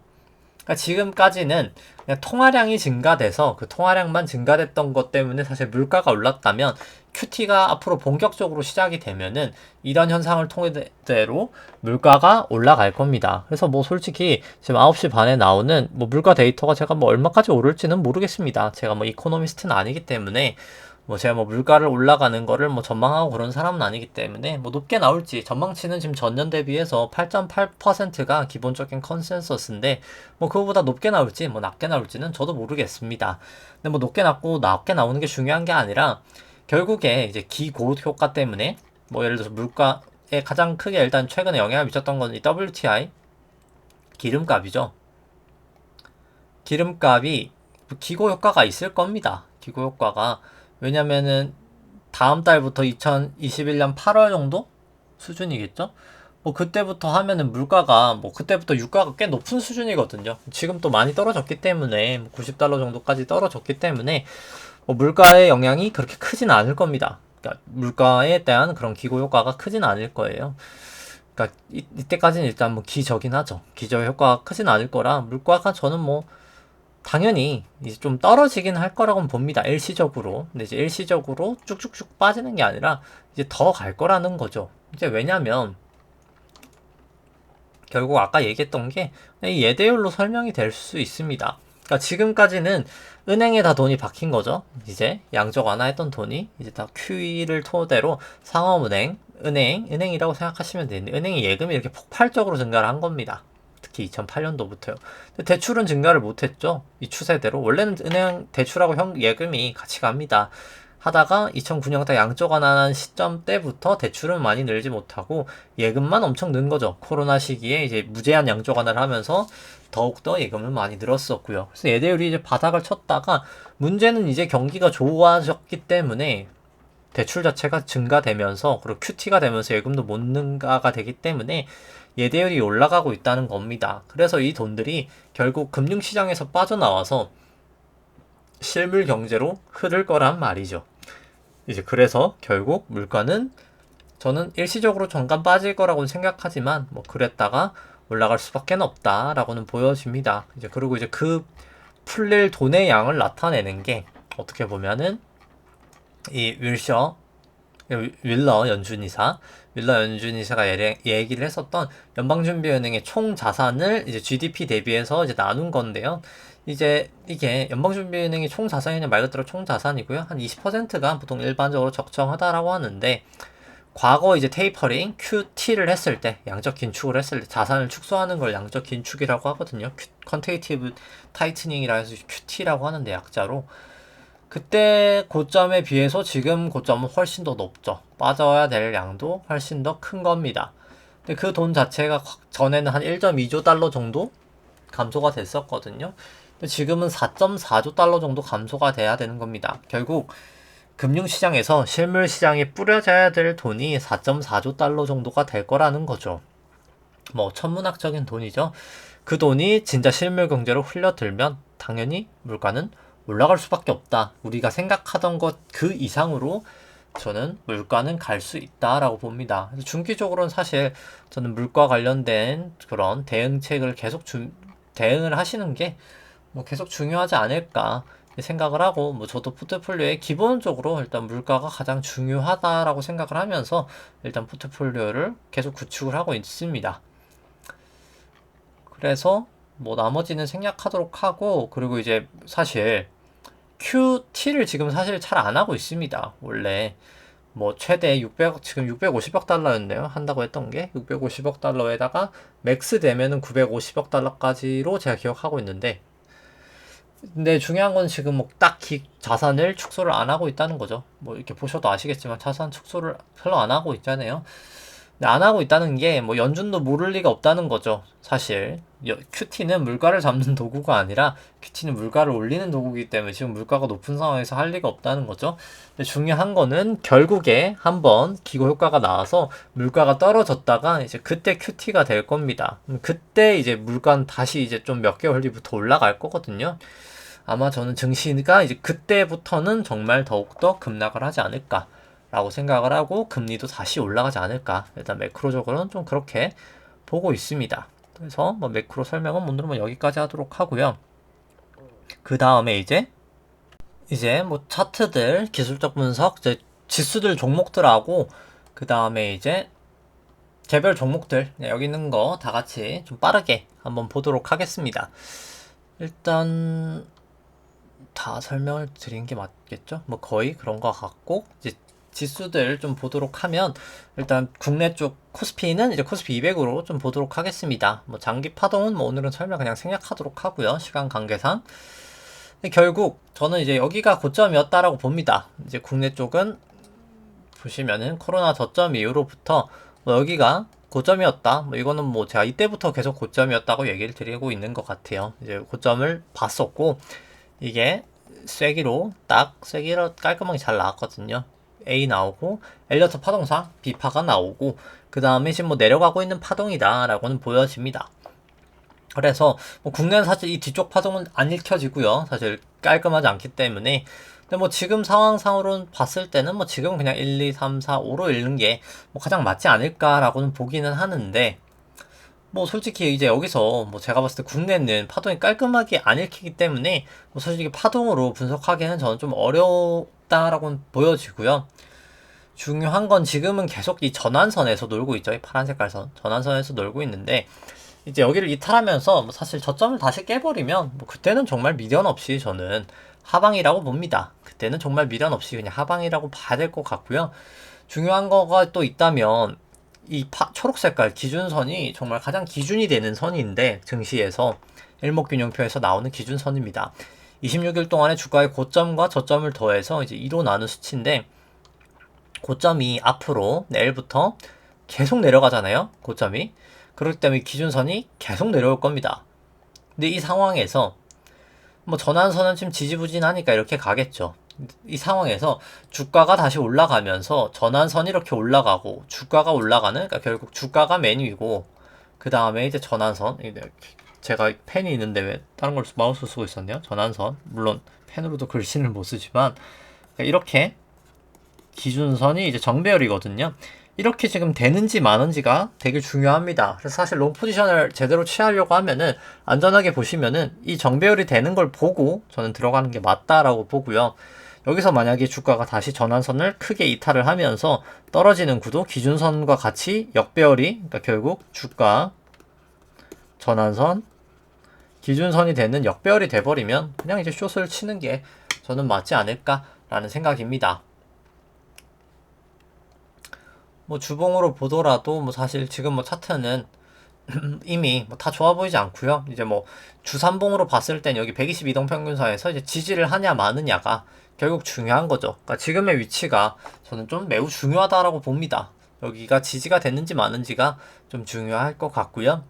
그러니까 지금까지는 그냥 통화량이 증가돼서 그 통화량만 증가됐던 것 때문에 사실 물가가 올랐다면 QT가 앞으로 본격적으로 시작이 되면은 이런 현상을 통해대로 물가가 올라갈 겁니다. 그래서 뭐 솔직히 지금 9시 반에 나오는 뭐 물가 데이터가 제가 뭐 얼마까지 오를지는 모르겠습니다. 제가 뭐 이코노미스트는 아니기 때문에 뭐 제가 뭐 물가를 올라가는 거를 뭐 전망하고 그런 사람은 아니기 때문에 뭐 높게 나올지 전망치는 지금 전년 대비해서 8.8%가 기본적인 컨센서스인데 뭐 그거보다 높게 나올지 뭐 낮게 나올지는 저도 모르겠습니다. 근데 뭐 높게 나고 낮게 나오는 게 중요한 게 아니라 결국에 이제 기고 효과 때문에 뭐 예를 들어서 물가에 가장 크게 일단 최근에 영향을 미쳤던 건 이 WTI 기름값이죠. 기름값이 기고 효과가 있을 겁니다. 기고 효과가 왜냐면은 다음 달부터 2021년 8월 정도 수준이겠죠? 뭐 그때부터 하면은 물가가 뭐 그때부터 유가가 꽤 높은 수준이거든요. 지금 또 많이 떨어졌기 때문에 90달러 정도까지 떨어졌기 때문에 뭐 물가의 영향이 그렇게 크진 않을 겁니다. 그러니까 물가에 대한 그런 기고 효과가 크진 않을 거예요. 그러니까 이때까지는 일단 뭐 기저긴 하죠. 기저 효과가 크진 않을 거라 물가가 저는 뭐 당연히 이제 좀 떨어지긴 할 거라고 봅니다. 일시적으로. 근데 이제 일시적으로 쭉쭉쭉 빠지는 게 아니라 이제 더 갈 거라는 거죠. 이제 왜냐면 결국 아까 얘기했던 게 이 예대율로 설명이 될 수 있습니다. 그러니까 지금까지는 은행에 다 돈이 박힌 거죠. 이제 양적 완화했던 돈이 이제 다 QE를 토대로 상업은행, 은행이라고 생각하시면 되는데 은행의 예금이 이렇게 폭발적으로 증가를 한 겁니다. 특히 2008년도부터요. 대출은 증가를 못했죠. 이 추세대로. 원래는 은행 대출하고 예금이 같이 갑니다. 하다가 2009년 딱 양적 완화한 시점 때부터 대출은 많이 늘지 못하고 예금만 엄청 는 거죠. 코로나 시기에 이제 무제한 양적 완화를 하면서 더욱더 예금을 많이 늘었었고요. 그래서 예대율이 이제 바닥을 쳤다가 문제는 이제 경기가 좋아졌기 때문에 대출 자체가 증가되면서 그리고 QT가 되면서 예금도 못 능가가 되기 때문에 예대율이 올라가고 있다는 겁니다. 그래서 이 돈들이 결국 금융시장에서 빠져나와서 실물 경제로 흐를 거란 말이죠. 이제 그래서 결국 물가는 저는 일시적으로 잠깐 빠질 거라고는 생각하지만 뭐 그랬다가 올라갈 수밖에 없다라고는 보여집니다. 이제 그리고 이제 그 풀릴 돈의 양을 나타내는 게 어떻게 보면은 이 윌러 연준이사가 얘기를 했었던 연방준비은행의 총 자산을 이제 GDP 대비해서 이제 나눈 건데요. 이제 이게 연방준비은행의 총 자산이냐 말 그대로 총 자산이고요. 한 20%가 보통 일반적으로 적정하다라고 하는데 과거 이제 테이퍼링 QT를 했을 때 양적 긴축을 했을 때 자산을 축소하는 걸 양적 긴축이라고 하거든요. 퀀테이티브 타이트닝이라 해서 QT라고 하는데 약자로 그때 고점에 비해서 지금 고점은 훨씬 더 높죠. 빠져야 될 양도 훨씬 더 큰 겁니다. 근데 그 돈 자체가 전에는 한 1.2조 달러 정도 감소가 됐었거든요. 근데 지금은 4.4조 달러 정도 감소가 돼야 되는 겁니다. 결국 금융시장에서 실물시장에 뿌려져야 될 돈이 4.4조 달러 정도가 될 거라는 거죠. 뭐 천문학적인 돈이죠. 그 돈이 진짜 실물 경제로 흘려들면 당연히 물가는 올라갈 수밖에 없다. 우리가 생각하던 것 그 이상으로 저는 물가는 갈 수 있다라고 봅니다. 그래서 중기적으로는 사실 저는 물가 관련된 그런 대응책을 계속 대응을 하시는 게 뭐 계속 중요하지 않을까 생각을 하고 뭐 저도 포트폴리오에 기본적으로 일단 물가가 가장 중요하다라고 생각을 하면서 일단 포트폴리오를 계속 구축을 하고 있습니다. 그래서 뭐 나머지는 생략하도록 하고 그리고 이제 사실 QT를 지금 사실 잘 안 하고 있습니다. 원래 뭐 최대 600 지금 650억 달러였네요. 한다고 했던 게 650억 달러에다가 맥스 되면은 950억 달러까지로 제가 기억하고 있는데 근데 중요한 건 지금 뭐 딱히 자산을 축소를 안 하고 있다는 거죠. 뭐 이렇게 보셔도 아시겠지만 자산 축소를 별로 안 하고 있잖아요. 근데 안 하고 있다는 게 뭐 연준도 모를 리가 없다는 거죠. 사실 QT는 물가를 잡는 도구가 아니라 QT는 물가를 올리는 도구이기 때문에 지금 물가가 높은 상황에서 할 리가 없다는 거죠. 근데 중요한 거는 결국에 한번 기고 효과가 나와서 물가가 떨어졌다가 이제 그때 QT가 될 겁니다. 그때 이제 물가는 다시 이제 좀 몇 개월 뒤부터 올라갈 거거든요. 아마 저는 증시가 이제 그때부터는 정말 더욱더 급락을 하지 않을까 라고 생각을 하고 금리도 다시 올라가지 않을까. 일단 매크로적으로는 좀 그렇게 보고 있습니다. 그래서 뭐 매크로 설명은 오늘은 뭐 여기까지 하도록 하고요. 그 다음에 이제 뭐 차트들, 기술적 분석, 이제 지수들 종목들하고 그 다음에 이제 개별 종목들 여기 있는 거 다 같이 좀 빠르게 한번 보도록 하겠습니다. 일단 다 설명을 드린 게 맞겠죠? 뭐 거의 그런 거 같고 이제 지수들 좀 보도록 하면 일단 국내 쪽 코스피는 이제 코스피 200으로 좀 보도록 하겠습니다. 뭐 장기 파동은 뭐 오늘은 설명 그냥 생략하도록 하고요. 시간 관계상. 결국 저는 이제 여기가 고점이었다라고 봅니다. 이제 국내 쪽은 보시면은 코로나 저점 이후로부터 뭐 여기가 고점이었다. 뭐 이거는 뭐 제가 이때부터 계속 고점이었다고 얘기를 드리고 있는 것 같아요. 이제 고점을 봤었고 이게 쐐기로 깔끔하게 잘 나왔거든요. A 나오고 엘리어트 파동상 B파가 나오고 그 다음에 지금 뭐 내려가고 있는 파동이다 라고는 보여집니다. 그래서 뭐 국내는 사실 이 뒤쪽 파동은 안 읽혀지고요. 사실 깔끔하지 않기 때문에 근데 뭐 지금 상황상으로는 봤을 때는 뭐 지금 그냥 1, 2, 3, 4, 5로 읽는 게 뭐 가장 맞지 않을까라고는 보기는 하는데 뭐 솔직히 이제 여기서 뭐 제가 봤을 때 국내는 파동이 깔끔하게 안 읽히기 때문에 뭐 솔직히 파동으로 분석하기는 저는 좀 어렵다라고는 보여지고요. 중요한 건 지금은 계속 이 전환선에서 놀고 있죠. 이 파란 색깔 선. 전환선에서 놀고 있는데 이제 여기를 이탈하면서 뭐 사실 저점을 다시 깨버리면 뭐 그때는 정말 미련 없이 저는 하방이라고 봅니다. 그때는 정말 미련 없이 그냥 하방이라고 봐야 될 것 같고요. 중요한 거가 또 있다면 이 초록 색깔 기준선이 정말 가장 기준이 되는 선인데 증시에서 일목균형표에서 나오는 기준선입니다. 26일 동안의 주가의 고점과 저점을 더해서 이제 2로 나눈 수치인데 고점이 앞으로 내일부터 계속 내려가잖아요. 고점이. 그렇기 때문에 기준선이 계속 내려올 겁니다. 근데 이 상황에서 뭐 전환선은 지금 지지부진하니까 이렇게 가겠죠. 이 상황에서 주가가 다시 올라가면서 전환선이 이렇게 올라가고 주가가 올라가는 그러니까 결국 주가가 맨 위고 그 다음에 이제 전환선 제가 펜이 있는데 왜 다른 걸 마우스 쓰고 있었네요. 전환선 물론 펜으로도 글씨는 못 쓰지만 이렇게 기준선이 이제 정배열이거든요. 이렇게 지금 되는지 마는지가 되게 중요합니다. 그래서 사실 롱 포지션을 제대로 취하려고 하면은 안전하게 보시면은 이 정배열이 되는 걸 보고 저는 들어가는 게 맞다라고 보고요. 여기서 만약에 주가가 다시 전환선을 크게 이탈을 하면서 떨어지는 구도 기준선과 같이 역배열이 그러니까 결국 주가 전환선 기준선이 되는 역배열이 돼버리면 그냥 이제 숏을 치는 게 저는 맞지 않을까라는 생각입니다. 뭐 주봉으로 보더라도 뭐 사실 지금 뭐 차트는 이미 뭐 다 좋아 보이지 않고요. 이제 뭐 주삼봉으로 봤을 땐 여기 122동 평균선에서 이제 지지를 하냐 마느냐가 결국 중요한 거죠. 그러니까 지금의 위치가 저는 좀 매우 중요하다라고 봅니다. 여기가 지지가 됐는지 마는지가 좀 중요할 것 같고요.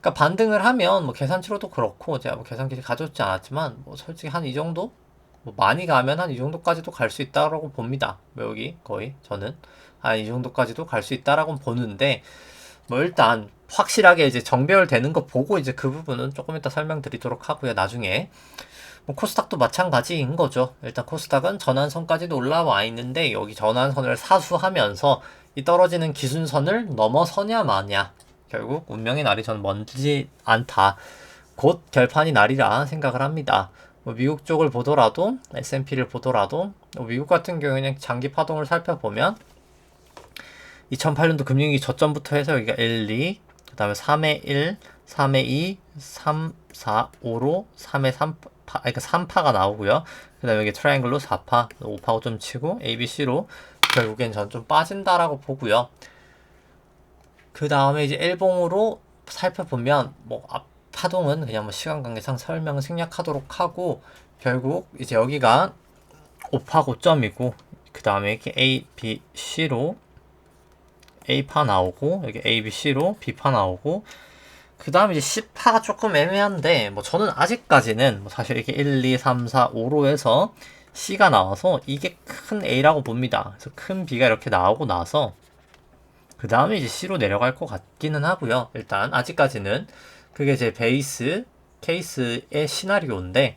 그러니까 반등을 하면 뭐 계산치로도 그렇고 제가 뭐 계산기 가져오지 않았지만 뭐 솔직히 한 이 정도 뭐 많이 가면 한 이 정도까지도 갈 수 있다라고 봅니다. 뭐 여기 거의 저는 한 이 정도까지도 갈 수 있다라고 보는데 뭐 일단 확실하게 이제 정배열 되는 거 보고 이제 그 부분은 조금 이따 설명드리도록 하고요. 나중에 뭐 코스닥도 마찬가지인 거죠. 일단 코스닥은 전환선까지도 올라와 있는데 여기 전환선을 사수하면서 이 떨어지는 기준선을 넘어서냐 마냐 결국 운명의 날이 저는 먼지 않다. 곧 결판이 날이라 생각을 합니다. 뭐 미국 쪽을 보더라도 S&P를 보더라도 미국 같은 경우에는 장기 파동을 살펴보면 2008년도 금융위기 저점부터 해서 여기가 1, 2, 그 다음에 3에 1, 3에 2, 3, 4, 5로 3에 3파, 그러니까 3파가 나오고요. 그 다음에 여기 트라이앵글로 4파, 5파 좀 치고 A, B, C로 결국엔 전 좀 빠진다라고 보고요. 그 다음에 이제 L봉으로 살펴보면 뭐 앞 파동은 그냥 뭐 시간 관계상 설명을 생략하도록 하고 결국 이제 여기가 5파 고점이고 그 다음에 이렇게 A, B, C로 A파 나오고 여기 A, B, C로 B파 나오고 그 다음에 이제 C파가 조금 애매한데 뭐 저는 아직까지는 뭐 사실 이렇게 1, 2, 3, 4, 5로 해서 C가 나와서 이게 큰 A라고 봅니다. 그래서 큰 B가 이렇게 나오고 나서 그 다음에 이제 C로 내려갈 것 같기는 하고요. 일단 아직까지는 그게 제 베이스 케이스의 시나리오인데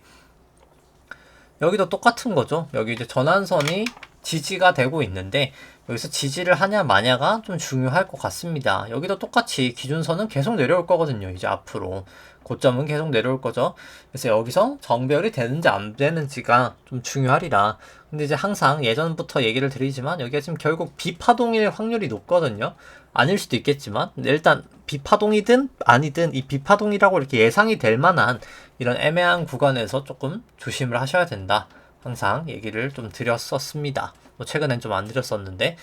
여기도 똑같은 거죠. 여기 이제 전환선이 지지가 되고 있는데 여기서 지지를 하냐 마냐가 좀 중요할 것 같습니다. 여기도 똑같이 기준선은 계속 내려올 거거든요. 이제 앞으로 고점은 계속 내려올 거죠. 그래서 여기서 정배열이 되는지 안 되는지가 좀 중요하리라. 근데 이제 항상 예전부터 얘기를 드리지만 여기가 지금 결국 비파동일 확률이 높거든요. 아닐 수도 있겠지만 일단 비파동이든 아니든 이 비파동이라고 이렇게 예상이 될 만한 이런 애매한 구간에서 조금 조심을 하셔야 된다. 항상 얘기를 좀 드렸었습니다. 뭐 최근엔 좀 안 드렸었는데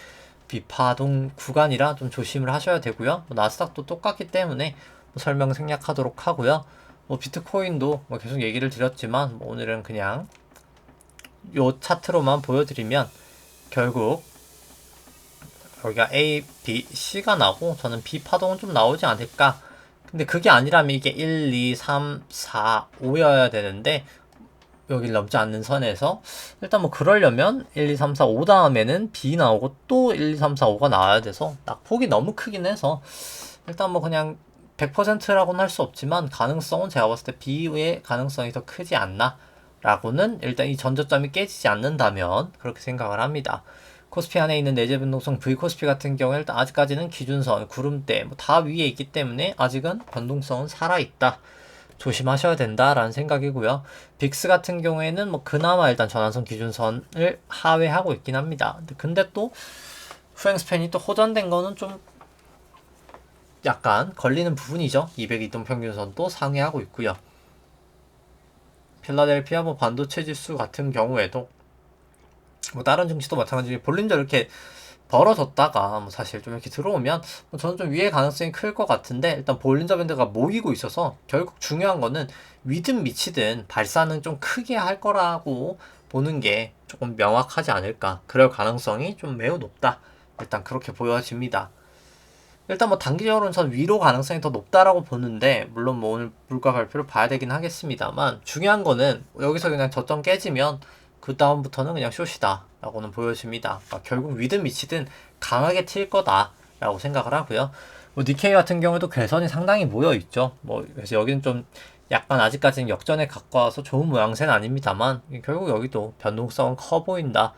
비파동 구간이라 좀 조심을 하셔야 되고요. 뭐 나스닥도 똑같기 때문에 뭐 설명 생략하도록 하고요. 뭐 비트코인도 뭐 계속 얘기를 드렸지만 뭐 오늘은 그냥 요 차트로만 보여드리면 결국 여기가 A, B, C가 나고 저는 B 파동은 좀 나오지 않을까. 근데 그게 아니라면 이게 1, 2, 3, 4, 5여야 되는데 여길 넘지 않는 선에서 일단 뭐 그러려면 1, 2, 3, 4, 5 다음에는 B 나오고 또 1, 2, 3, 4, 5가 나와야 돼서 낙폭이 너무 크긴 해서 일단 뭐 그냥 100%라고는 할 수 없지만 가능성은 제가 봤을 때 B의 가능성이 더 크지 않나 라고는 일단 이 전저점이 깨지지 않는다면 그렇게 생각을 합니다. 코스피 안에 있는 내재 변동성 V코스피 같은 경우에 일단 아직까지는 기준선, 구름대 뭐 다 위에 있기 때문에 아직은 변동성은 살아있다. 조심하셔야 된다라는 생각이고요. 빅스 같은 경우에는 뭐 그나마 일단 전환선 기준선을 하회하고 있긴 합니다. 근데 또 후행 스팬이 또 호전된 거는 좀 약간 걸리는 부분이죠. 200 이동평균선도 상회하고 있고요. 필라델피아 뭐 반도체 지수 같은 경우에도 뭐 다른 증시도 마찬가지로 볼린저 이렇게 벌어졌다가 뭐 사실 좀 이렇게 들어오면 뭐 저는 좀 위의 가능성이 클 것 같은데 일단 볼린저 밴드가 모이고 있어서 결국 중요한 거는 위든 미치든 발사는 좀 크게 할 거라고 보는 게 조금 명확하지 않을까. 그럴 가능성이 좀 매우 높다. 일단 그렇게 보여집니다. 일단 뭐 단기적으로는 전 위로 가능성이 더 높다라고 보는데 물론 뭐 오늘 물가 발표를 봐야 되긴 하겠습니다만 중요한 거는 여기서 그냥 저점 깨지면 그 다음부터는 그냥 숏이다 라고는 보여집니다. 그러니까 결국 위든 미치든 강하게 튈 거다 라고 생각을 하고요. 뭐 니케이 같은 경우에도 괴선이 상당히 모여 있죠. 뭐 그래서 여기는 좀 약간 아직까지는 역전에 가까워서 좋은 모양새는 아닙니다만 결국 여기도 변동성은 커 보인다.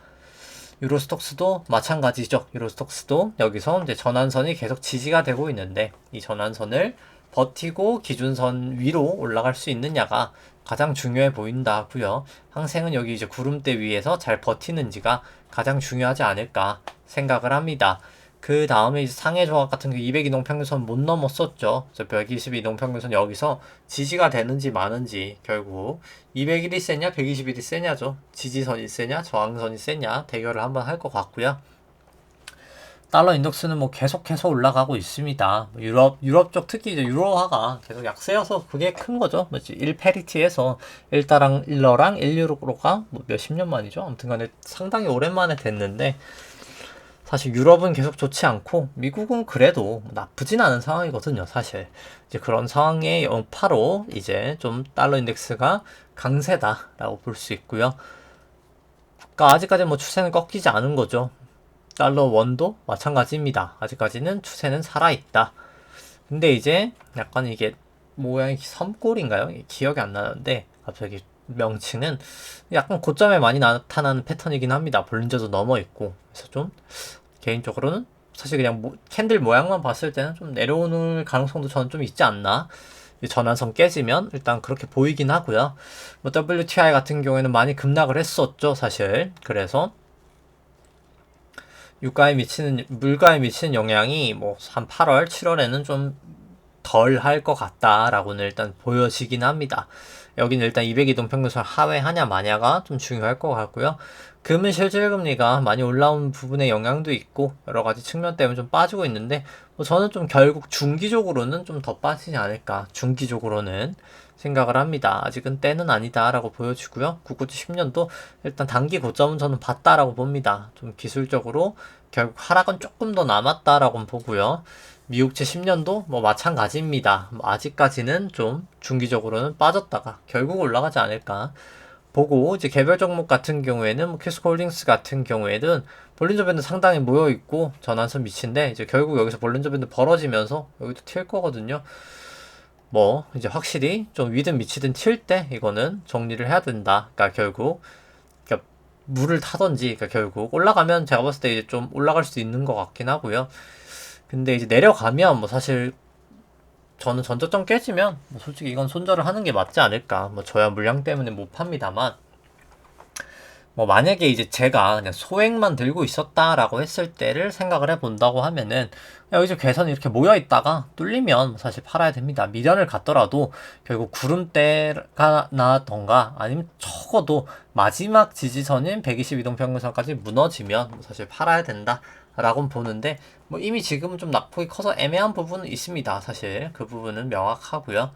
유로스톡스도 마찬가지죠. 유로스톡스도 여기서 이제 전환선이 계속 지지가 되고 있는데 이 전환선을 버티고 기준선 위로 올라갈 수 있느냐가 가장 중요해 보인다고요. 항생은 여기 이제 구름대 위에서 잘 버티는지가 가장 중요하지 않을까 생각을 합니다. 그 다음에 이제 상해 조각 같은 게 200 이동평균선 못 넘었었죠. 120 이동평균선 여기서 지지가 되는지 마는지 결국 201이 세냐 121이 세냐죠. 지지선이 세냐 저항선이 세냐 대결을 한번 할 것 같고요. 달러 인덱스는 뭐 계속해서 올라가고 있습니다. 유럽 쪽 특히 이제 유로화가 계속 약세여서 그게 큰 거죠. 1페리티에서 1달러 1러랑 1유로가 뭐 몇십 년 만이죠. 아무튼 간에 상당히 오랜만에 됐는데 사실 유럽은 계속 좋지 않고 미국은 그래도 나쁘진 않은 상황이거든요. 사실 이제 그런 상황의 여파로 이제 좀 달러 인덱스가 강세다라고 볼 수 있고요. 그러니까 아직까지 뭐 추세는 꺾이지 않은 거죠. 달러 원도 마찬가지입니다. 아직까지는 추세는 살아있다. 근데 이제 약간 이게 모양이 섬골인가요? 기억이 안 나는데 갑자기 명칭은 약간 고점에 많이 나타나는 패턴이긴 합니다. 볼린저도 넘어 있고 그래서 좀 개인적으로는 사실 그냥 캔들 모양만 봤을 때는 좀 내려오는 가능성도 저는 좀 있지 않나. 전환선 깨지면 일단 그렇게 보이긴 하고요. 뭐 WTI 같은 경우에는 많이 급락을 했었죠, 사실. 그래서 물가에 미치는 영향이 뭐 한 8월, 7월에는 좀 덜 할 것 같다라고는 일단 보여지긴 합니다. 여기는 일단 200이동평균선 하회하냐 마냐가 좀 중요할 것 같고요. 금은 실질금리가 많이 올라온 부분에 영향도 있고 여러 가지 측면 때문에 좀 빠지고 있는데 뭐 저는 좀 결국 중기적으로는 좀 더 빠지지 않을까, 중기적으로는 생각을 합니다. 아직은 때는 아니다라고 보여지고요. 99주 10년도 일단 단기 고점은 저는 봤다라고 봅니다. 좀 기술적으로 결국 하락은 조금 더 남았다라고 보고요. 미국채 10년도 뭐 마찬가지입니다. 뭐 아직까지는 좀 중기적으로는 빠졌다가 결국 올라가지 않을까 보고, 이제 개별 종목 같은 경우에는 뭐 키스코홀딩스 같은 경우에는 볼린저 밴드 상당히 모여 있고 전환선 밑인데 이제 결국 여기서 볼린저 밴드 벌어지면서 여기도 튈 거거든요. 뭐 이제 확실히 좀 위든 밑이든 튈 때 이거는 정리를 해야 된다. 그러니까 결국 물을 타던지, 그러니까 결국 올라가면 제가 봤을 때 이제 좀 올라갈 수 있는 것 같긴 하고요. 근데 이제 내려가면 뭐 사실 저는 전저점 깨지면 뭐 솔직히 이건 손절을 하는 게 맞지 않을까. 뭐 저야 물량 때문에 못 팝니다만, 뭐 만약에 이제 제가 그냥 소액만 들고 있었다라고 했을 때를 생각을 해본다고 하면은 여기서 괴선이 이렇게 모여 있다가 뚫리면 사실 팔아야 됩니다. 미련을 갖더라도 결국 구름대가 나던가 아니면 적어도 마지막 지지선인 122동평균선까지 무너지면 사실 팔아야 된다 라고 보는데, 뭐 이미 지금은 좀 낙폭이 커서 애매한 부분은 있습니다. 사실 그 부분은 명확하고요.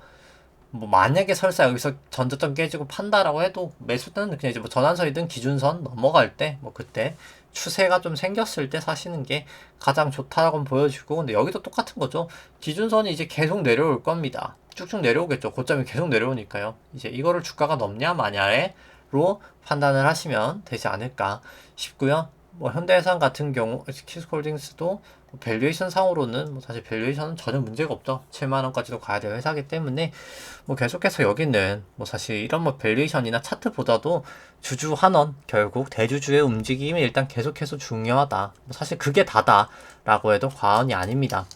뭐 만약에 설사 여기서 전저점 깨지고 판다라고 해도 매수는 그냥 이제 뭐 전환선이든 기준선 넘어갈 때 뭐 그때 추세가 좀 생겼을 때 사시는 게 가장 좋다라고 보여지고, 근데 여기도 똑같은 거죠. 기준선이 이제 계속 내려올 겁니다. 쭉쭉 내려오겠죠. 고점이 계속 내려오니까요. 이제 이거를 주가가 넘냐 마냐로 판단을 하시면 되지 않을까 싶고요. 뭐 현대해상 같은 경우 키스홀딩스도 뭐 밸류에이션 상으로는 뭐 사실 밸류에이션은 전혀 문제가 없죠. 7만원까지도 가야 될 회사기 때문에 뭐 계속해서 여기는 뭐 사실 이런 뭐 밸류에이션이나 차트보다도 주주 환원, 결국 대주주의 움직임이 일단 계속해서 중요하다. 뭐 사실 그게 다다라고 해도 과언이 아닙니다.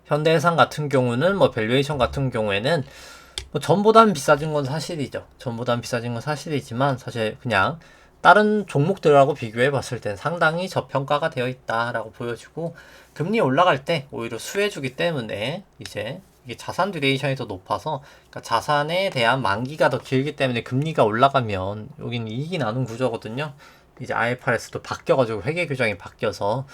현대해상 같은 경우는 뭐 밸류에이션 같은 경우에는 뭐 전보다는 비싸진 건 사실이죠. 전보다는 비싸진 건 사실이지만 사실 그냥 다른 종목들하고 비교해 봤을 땐 상당히 저평가가 되어 있다라고 보여지고, 금리 올라갈 때 오히려 수혜주기 때문에 이제 이게 자산 듀레이션이 더 높아서, 그러니까 자산에 대한 만기가 더 길기 때문에 금리가 올라가면 여기는 이익이 나는 구조거든요. 이제 IFRS도 바뀌어가지고 회계 규정이 바뀌어서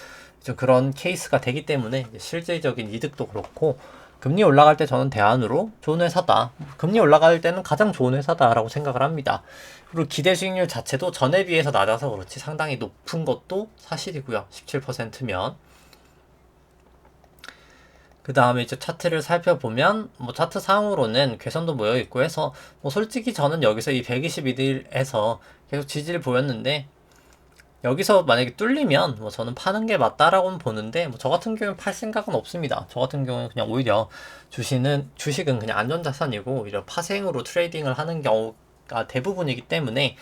좀 그런 케이스가 되기 때문에 실질적인 이득도 그렇고, 금리 올라갈 때 저는 대안으로 좋은 회사다. 금리 올라갈 때는 가장 좋은 회사다라고 생각을 합니다. 그리고 기대 수익률 자체도 전에 비해서 낮아서 그렇지 상당히 높은 것도 사실이고요. 17%면. 그 다음에 이제 차트를 살펴보면 뭐 차트 상으로는 괴선도 모여 있고 해서 뭐 솔직히 저는 여기서 이 121일에서 계속 지지를 보였는데, 여기서 만약에 뚫리면 뭐 저는 파는 게 맞다라고는 보는데, 뭐 저 같은 경우는 팔 생각은 없습니다. 저 같은 경우는 그냥 오히려 주식은 그냥 안전자산이고 오히려 파생으로 트레이딩을 하는 경우가 대부분이기 때문에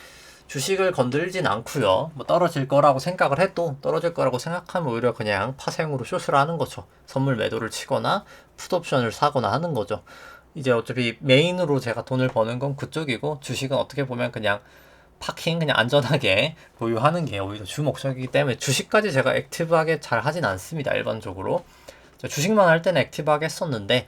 주식을 건들진 않고요. 뭐 떨어질 거라고 생각을 해도 떨어질 거라고 생각하면 오히려 그냥 파생으로 숏을 하는 거죠. 선물 매도를 치거나 풋옵션을 사거나 하는 거죠. 이제 어차피 메인으로 제가 돈을 버는 건 그쪽이고, 주식은 어떻게 보면 그냥 파킹 그냥 안전하게 보유하는 게 오히려 주 목적이기 때문에 주식까지 제가 액티브하게 잘 하진 않습니다. 일반적으로 주식만 할 때는 액티브하게 했었는데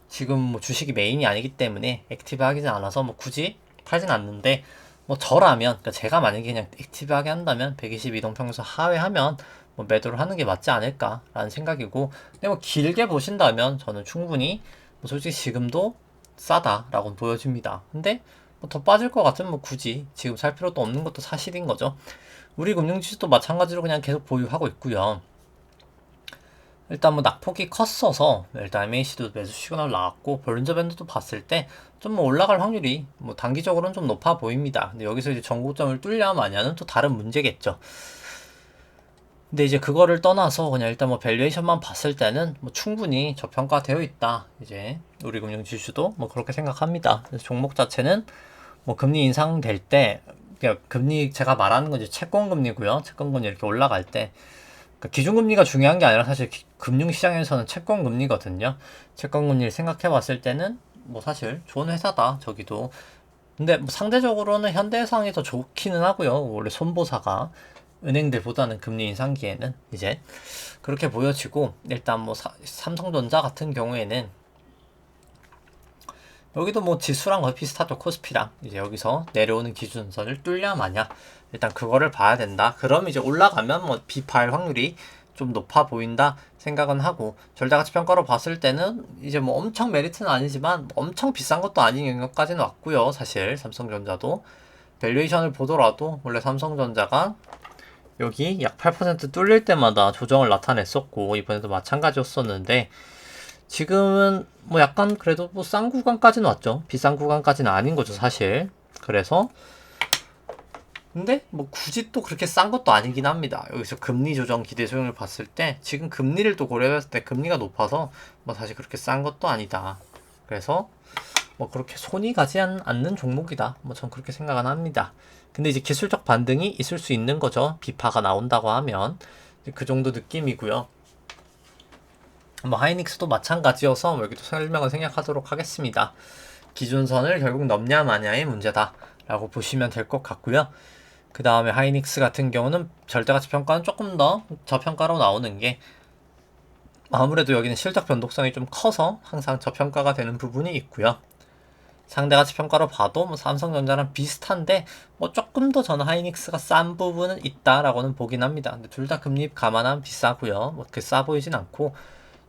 지금 뭐 주식이 메인이 아니기 때문에 액티브하지는 않아서 뭐 굳이 팔진 않는데, 뭐 저라면, 그러니까 제가 만약에 그냥 액티브하게 한다면 122동평균선 하회하면 뭐 매도를 하는 게 맞지 않을까라는 생각이고, 근데 뭐 길게 보신다면 저는 충분히 뭐 솔직히 지금도 싸다라고 보여집니다. 근데 뭐 더 빠질 것 같으면 뭐 굳이 지금 살 필요도 없는 것도 사실인 거죠. 우리 금융지수도 마찬가지로 그냥 계속 보유하고 있고요. 일단 뭐 낙폭이 컸어서 일단 MAC도 매수 시그널 나왔고, 볼린저 밴드도 봤을 때 좀 뭐 올라갈 확률이 뭐 단기적으로는 좀 높아 보입니다. 근데 여기서 이제 전고점을 뚫냐 마냐는 또 다른 문제겠죠. 근데 이제 그거를 떠나서 그냥 일단 뭐 밸류에이션만 봤을 때는 뭐 충분히 저평가되어 있다. 이제 우리 금융지수도 뭐 그렇게 생각합니다. 그래서 종목 자체는 뭐 금리 인상될 때, 그러니까 금리 제가 말하는 건 이제 채권금리고요. 채권금리 이렇게 올라갈 때, 그러니까 기준금리가 중요한 게 아니라 사실 금융시장에서는 채권금리거든요. 채권금리를 생각해 봤을 때는 뭐 사실 좋은 회사다. 저기도. 근데 뭐 상대적으로는 현대해상이 더 좋기는 하고요. 원래 손보사가 은행들보다는 금리 인상기에는 이제 그렇게 보여지고, 일단 뭐 삼성전자 같은 경우에는 여기도 뭐 지수랑 거의 비슷하죠. 코스피랑. 이제 여기서 내려오는 기준선을 뚫냐 마냐. 일단 그거를 봐야 된다. 그럼 이제 올라가면 뭐 비파할 확률이 좀 높아 보인다 생각은 하고, 절대가치 평가로 봤을 때는 이제 뭐 엄청 메리트는 아니지만 엄청 비싼 것도 아닌 영역까지는 왔고요. 사실 삼성전자도 밸류에이션을 보더라도 원래 삼성전자가 여기 약 8% 뚫릴 때마다 조정을 나타냈었고, 이번에도 마찬가지였었는데, 지금은 뭐 약간 그래도 뭐 싼 구간까지는 왔죠. 비싼 구간까지는 아닌 거죠, 사실. 그래서 근데 뭐 굳이 또 그렇게 싼 것도 아니긴 합니다. 여기서 금리 조정 기대 수용을 봤을 때 지금 금리를 또 고려했을 때 금리가 높아서 뭐 사실 그렇게 싼 것도 아니다. 그래서 뭐 그렇게 손이 가지 않는 종목이다. 뭐 전 그렇게 생각은 합니다. 근데 이제 기술적 반등이 있을 수 있는 거죠. 비파가 나온다고 하면 그 정도 느낌이고요. 뭐 하이닉스도 마찬가지여서 뭐 여기도 설명을 생략하도록 하겠습니다. 기준선을 결국 넘냐 마냐의 문제다 라고 보시면 될 것 같고요. 그 다음에 하이닉스 같은 경우는 절대가치 평가는 조금 더 저평가로 나오는 게, 아무래도 여기는 실적 변동성이 좀 커서 항상 저평가가 되는 부분이 있고요. 상대가치 평가로 봐도 뭐 삼성전자랑 비슷한데 뭐 조금 더 저는 하이닉스가 싼 부분은 있다라고는 보긴 합니다. 근데 둘 다 금리 감안하면 비싸고요. 뭐 그렇게 싸 보이진 않고,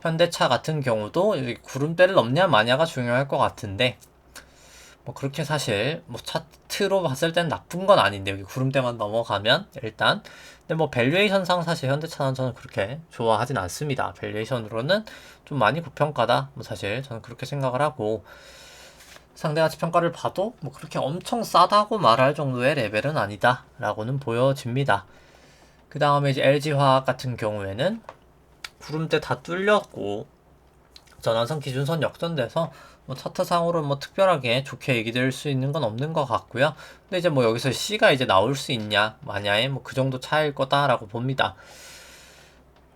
현대차 같은 경우도 구름대를 넘냐 마냐가 중요할 것 같은데, 뭐 그렇게 사실 뭐 차트로 봤을 땐 나쁜 건 아닌데 여기 구름대만 넘어가면 일단, 근데 뭐 밸류에이션상 사실 현대차는 저는 그렇게 좋아하진 않습니다. 밸류에이션으로는 좀 많이 고평가다 뭐 사실 저는 그렇게 생각을 하고, 상대가치 평가를 봐도 뭐 그렇게 엄청 싸다고 말할 정도의 레벨은 아니다 라고는 보여집니다. 그 다음에 이제 LG화학 같은 경우에는 구름대 다 뚫렸고 전환선 기준선 역전돼서 뭐 차트상으로 뭐 특별하게 좋게 얘기 드릴 수 있는 건 없는 것 같고요. 근데 이제 뭐 여기서 C가 이제 나올 수 있냐 마냐의 뭐 그 정도 차이일 거다라고 봅니다.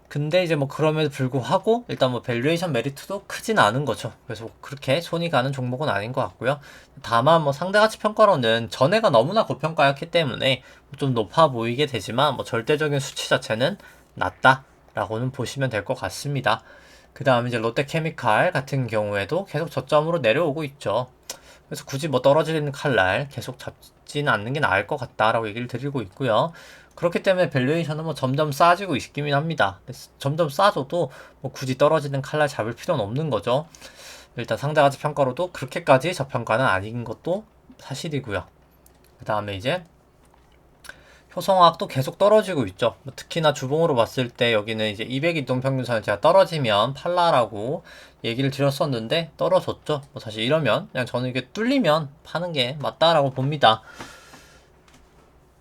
근데 이제 뭐 그럼에도 불구하고 일단 뭐 밸류에이션 메리트도 크진 않은 거죠. 그래서 그렇게 손이 가는 종목은 아닌 것 같고요. 다만 뭐 상대가치 평가로는 전해가 너무나 고평가였기 때문에 좀 높아 보이게 되지만 뭐 절대적인 수치 자체는 낮다라고는 보시면 될 것 같습니다. 그 다음에 이제 롯데케미칼 같은 경우에도 계속 저점으로 내려오고 있죠. 그래서 굳이 뭐 떨어지는 칼날 계속 잡지는 않는 게 나을 것 같다라고 얘기를 드리고 있고요. 그렇기 때문에 밸류에이션은 뭐 점점 싸지고 있기는 합니다. 점점 싸져도 뭐 굳이 떨어지는 칼날 잡을 필요는 없는 거죠. 일단 상대가치 평가로도 그렇게까지 저평가는 아닌 것도 사실이고요. 그 다음에 이제 효성화학도 계속 떨어지고 있죠. 뭐 특히나 주봉으로 봤을 때 여기는 이제 200이동평균선을 제가 떨어지면 팔라라고 얘기를 드렸었는데 떨어졌죠. 뭐 사실 이러면 그냥 저는 이게 뚫리면 파는 게 맞다라고 봅니다.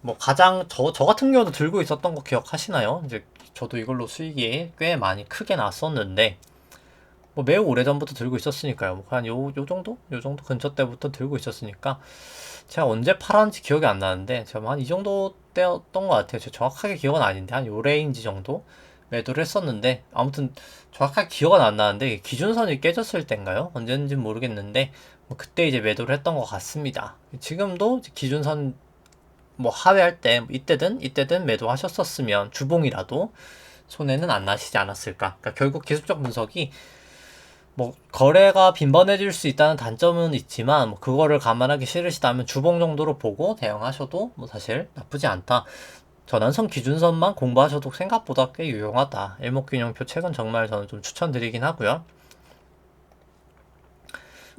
뭐 가장 저 같은 경우도 들고 있었던 거 기억하시나요? 이제 저도 이걸로 수익이 꽤 많이 크게 났었는데 뭐 매우 오래전부터 들고 있었으니까요. 뭐 한 요 정도? 요 정도 근처 때부터 들고 있었으니까 제가 언제 팔았는지 기억이 안 나는데 제가 한 이 정도 때였던 것 같아요. 제가 정확하게 기억은 아닌데 한 요 레인지 정도 매도를 했었는데, 아무튼 정확하게 기억은 안 나는데 기준선이 깨졌을 때인가요? 언제인지는 모르겠는데 뭐 그때 이제 매도를 했던 것 같습니다. 지금도 기준선 뭐 하회할 때 이때든 매도하셨었으면 주봉이라도 손해는 안 나시지 않았을까. 그러니까 결국 기술적 분석이 뭐 거래가 빈번해질 수 있다는 단점은 있지만 뭐 그거를 감안하기 싫으시다면 주봉 정도로 보고 대응하셔도 뭐 사실 나쁘지 않다. 전환선 기준선만 공부하셔도 생각보다 꽤 유용하다. 일목균형표 책은 정말 저는 좀 추천드리긴 하고요.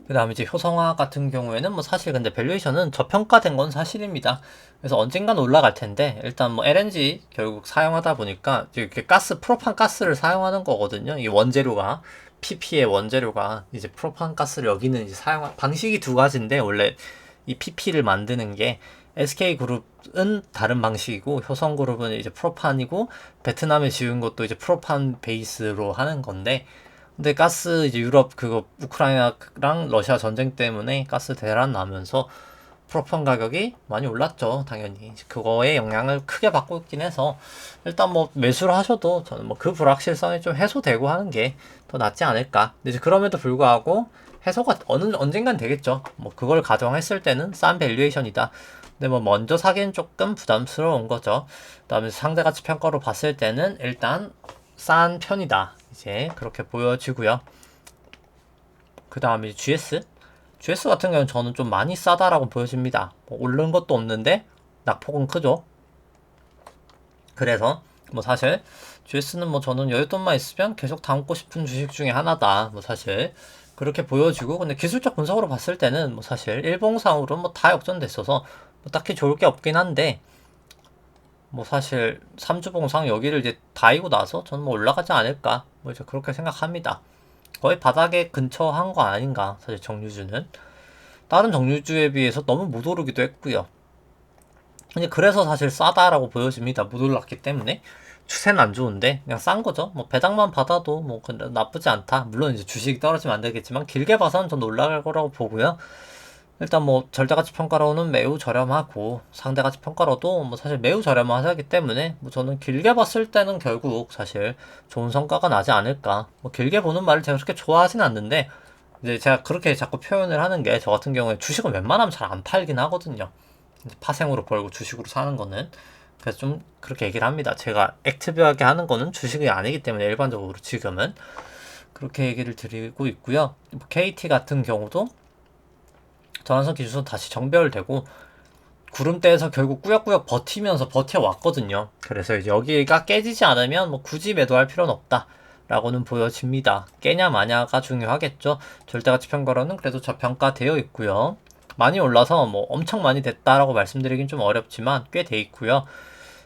그 다음에 이제 효성화 같은 경우에는 뭐 사실 근데 밸류에이션은 저평가된 건 사실입니다. 그래서 언젠간 올라갈 텐데, 일단 뭐 LNG 결국 사용하다 보니까 이렇게 프로판 가스를 사용하는 거거든요. 이 원재료가 PP의 원재료가 이제 프로판 가스를 여기는 이제 방식이 두 가지인데, 원래 이 PP를 만드는 게 SK그룹은 다른 방식이고 효성그룹은 이제 프로판이고, 베트남에 지은 것도 이제 프로판 베이스로 하는 건데, 근데 가스 이제 유럽 그거 우크라이나랑 러시아 전쟁 때문에 가스 대란 나면서 프로판 가격이 많이 올랐죠. 당연히 그거에 영향을 크게 받고 있긴 해서 일단 뭐 매수를 하셔도 저는 뭐 그 불확실성이 좀 해소되고 하는 게 더 낫지 않을까. 근데 이제 그럼에도 불구하고 해소가 언젠간 되겠죠. 뭐 그걸 가정했을 때는 싼 밸류에이션이다. 근데 뭐 먼저 사기는 조금 부담스러운 거죠. 그다음에 상대가치 평가로 봤을 때는 일단 싼 편이다. 이제 그렇게 보여지고요. 그 다음에 GS GS 같은 경우는 저는 좀 많이 싸다라고 보여집니다. 뭐 오른 것도 없는데 낙폭은 크죠. 그래서 뭐 사실 GS는 뭐 저는 여윳돈만 있으면 계속 담고 싶은 주식 중에 하나다. 뭐 사실 그렇게 보여지고, 근데 기술적 분석으로 봤을 때는 뭐 사실 일봉상으로 뭐 다 역전됐어서 뭐 딱히 좋을 게 없긴 한데, 뭐 사실 3주봉상 여기를 이제 다이고 나서 저는 뭐 올라가지 않을까, 뭐 이제 그렇게 생각합니다. 거의 바닥에 근처한 거 아닌가. 사실 정유주는 다른 정유주에 비해서 너무 못 오르기도 했고요. 근데 그래서 사실 싸다라고 보여집니다. 못 올랐기 때문에. 추세는 안 좋은데 그냥 싼 거죠. 뭐 배당만 받아도 뭐 근데 나쁘지 않다. 물론 이제 주식이 떨어지면 안 되겠지만 길게 봐서는 전 올라갈 거라고 보고요. 일단 뭐 절대가치 평가로는 매우 저렴하고 상대가치 평가로도 뭐 사실 매우 저렴하기 때문에 뭐 저는 길게 봤을 때는 결국 사실 좋은 성과가 나지 않을까. 뭐 길게 보는 말을 제가 그렇게 좋아하진 않는데, 이제 제가 그렇게 자꾸 표현을 하는 게, 저 같은 경우에 주식은 웬만하면 잘 안 팔긴 하거든요. 파생으로 벌고 주식으로 사는 거는. 그래서 좀 그렇게 얘기를 합니다. 제가 액티브하게 하는 거는 주식이 아니기 때문에 일반적으로 지금은 그렇게 얘기를 드리고 있고요. KT 같은 경우도 전환선 기준선 다시 정배열되고 구름대에서 결국 꾸역꾸역 버티면서 버텨왔거든요. 그래서 이제 여기가 깨지지 않으면 뭐 굳이 매도할 필요는 없다 라고는 보여집니다. 깨냐 마냐가 중요하겠죠. 절대가치 평가로는 그래도 저평가되어 있고요. 많이 올라서 뭐 엄청 많이 됐다라고 말씀드리긴 좀 어렵지만 꽤 돼 있고요.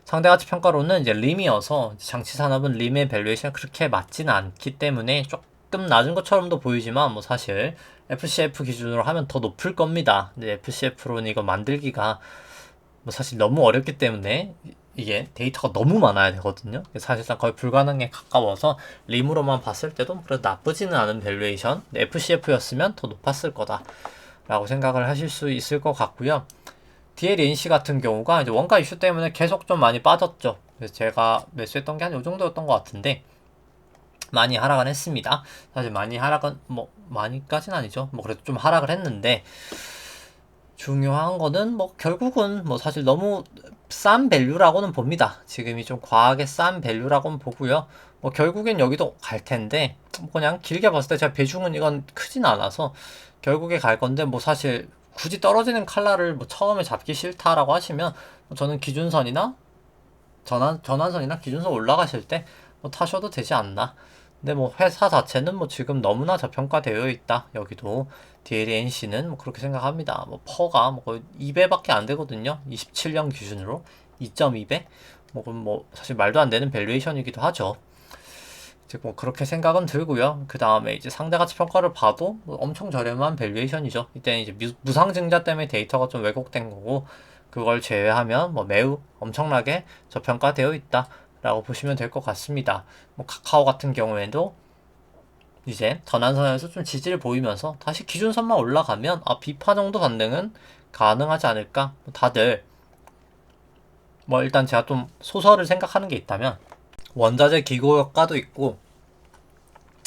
상대가치 평가로는 이제 림이어서 장치산업은 림의 밸류에이션 그렇게 맞지는 않기 때문에 조금 낮은 것처럼도 보이지만 뭐 사실 FCF 기준으로 하면 더 높을 겁니다. 근데 FCF로는 이거 만들기가 뭐 사실 너무 어렵기 때문에 이게 데이터가 너무 많아야 되거든요. 사실상 거의 불가능에 가까워서 림으로만 봤을 때도 그래도 나쁘지는 않은 밸류에이션, FCF였으면 더 높았을 거다 라고 생각을 하실 수 있을 것 같고요. DLNC 같은 경우가 이제 원가 이슈 때문에 계속 좀 많이 빠졌죠. 그래서 제가 매수했던 게 한 요 정도였던 것 같은데 많이 하락은 했습니다. 사실 많이 하락은 뭐 많이까지는 아니죠. 뭐 그래도 좀 하락을 했는데, 중요한 거는 뭐 결국은 뭐 사실 너무 싼 밸류라고는 봅니다. 지금이 좀 과하게 싼 밸류라고는 보고요. 뭐 결국엔 여기도 갈 텐데 뭐 그냥 길게 봤을 때 제가 배중은 이건 크진 않아서 결국에 갈 건데, 뭐 사실 굳이 떨어지는 칼날을 뭐 처음에 잡기 싫다라고 하시면 뭐 저는 기준선이나 전환선이나 기준선 올라가실 때 뭐 타셔도 되지 않나. 근데 뭐 회사 자체는 뭐 지금 너무나 저평가되어 있다. 여기도 DLNC는 뭐 그렇게 생각합니다. 뭐 퍼가 뭐 거의 2배밖에 안 되거든요. 27년 기준으로 2.2배. 뭐 그럼 뭐 사실 말도 안 되는 밸류에이션이기도 하죠. 이제 뭐 그렇게 생각은 들고요. 그 다음에 이제 상대가치 평가를 봐도 뭐 엄청 저렴한 밸류에이션이죠. 이때는 이제 무상증자 때문에 데이터가 좀 왜곡된 거고, 그걸 제외하면 뭐 매우 엄청나게 저평가되어 있다 라고 보시면 될 것 같습니다. 뭐 카카오 같은 경우에도 이제 전환선에서 좀 지지를 보이면서 다시 기준선만 올라가면 비파 정도 반등은 가능하지 않을까. 다들 뭐 일단 제가 좀 소설을 생각하는 게 있다면, 원자재 기고효과도 있고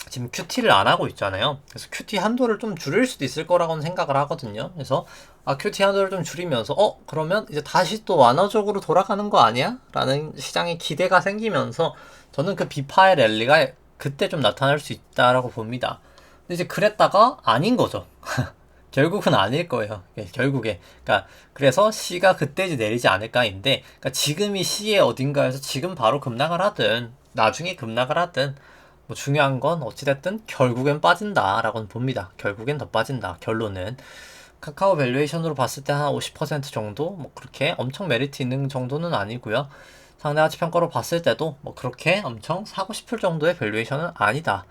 지금 QT를 안 하고 있잖아요. 그래서 QT 한도를 좀 줄일 수도 있을 거라고는 생각을 하거든요. 그래서 QT 한도를 좀 줄이면서 그러면 이제 다시 또 완화적으로 돌아가는 거 아니야? 라는 시장의 기대가 생기면서 저는 그 비파의 랠리가 그때 좀 나타날 수 있다라고 봅니다. 근데 이제 그랬다가 아닌 거죠. 결국은 아닐 거예요. 결국에. 그러니까 그래서 C가 그때 이제 내리지 않을까인데, 그러니까 지금이 C의 어딘가에서 지금 바로 급락을 하든 나중에 급락을 하든 뭐 중요한 건 어찌됐든 결국엔 빠진다라고는 봅니다. 결국엔 더 빠진다. 결론은 카카오 밸류에이션으로 봤을 때 한 50% 정도, 뭐 그렇게 엄청 메리트 있는 정도는 아니고요. 상대가치 평가로 봤을 때도 뭐 그렇게 엄청 사고 싶을 정도의 밸류에이션은 아니다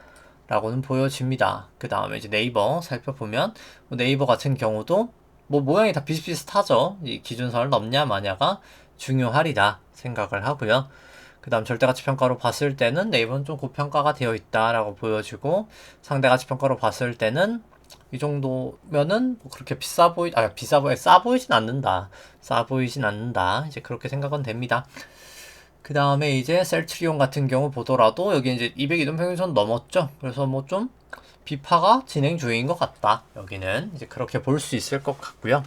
라고는 보여집니다. 그 다음에 이제 네이버 살펴보면 뭐 네이버 같은 경우도 뭐 모양이 다 비슷비슷하죠. 이 기준선을 넘냐 마냐가 중요하리다 생각을 하고요. 그 다음 절대가치 평가로 봤을 때는 네이버는 좀 고평가가 되어 있다라고 보여지고, 상대가치 평가로 봤을 때는 이 정도면은 뭐 그렇게 싸 보이진 않는다. 싸 보이진 않는다. 이제 그렇게 생각은 됩니다. 그 다음에 이제 셀트리온 같은 경우 보더라도 여기 이제 200 이동평균선 넘었죠. 그래서 뭐 좀 비파가 진행 중인 것 같다. 여기는 이제 그렇게 볼 수 있을 것 같고요.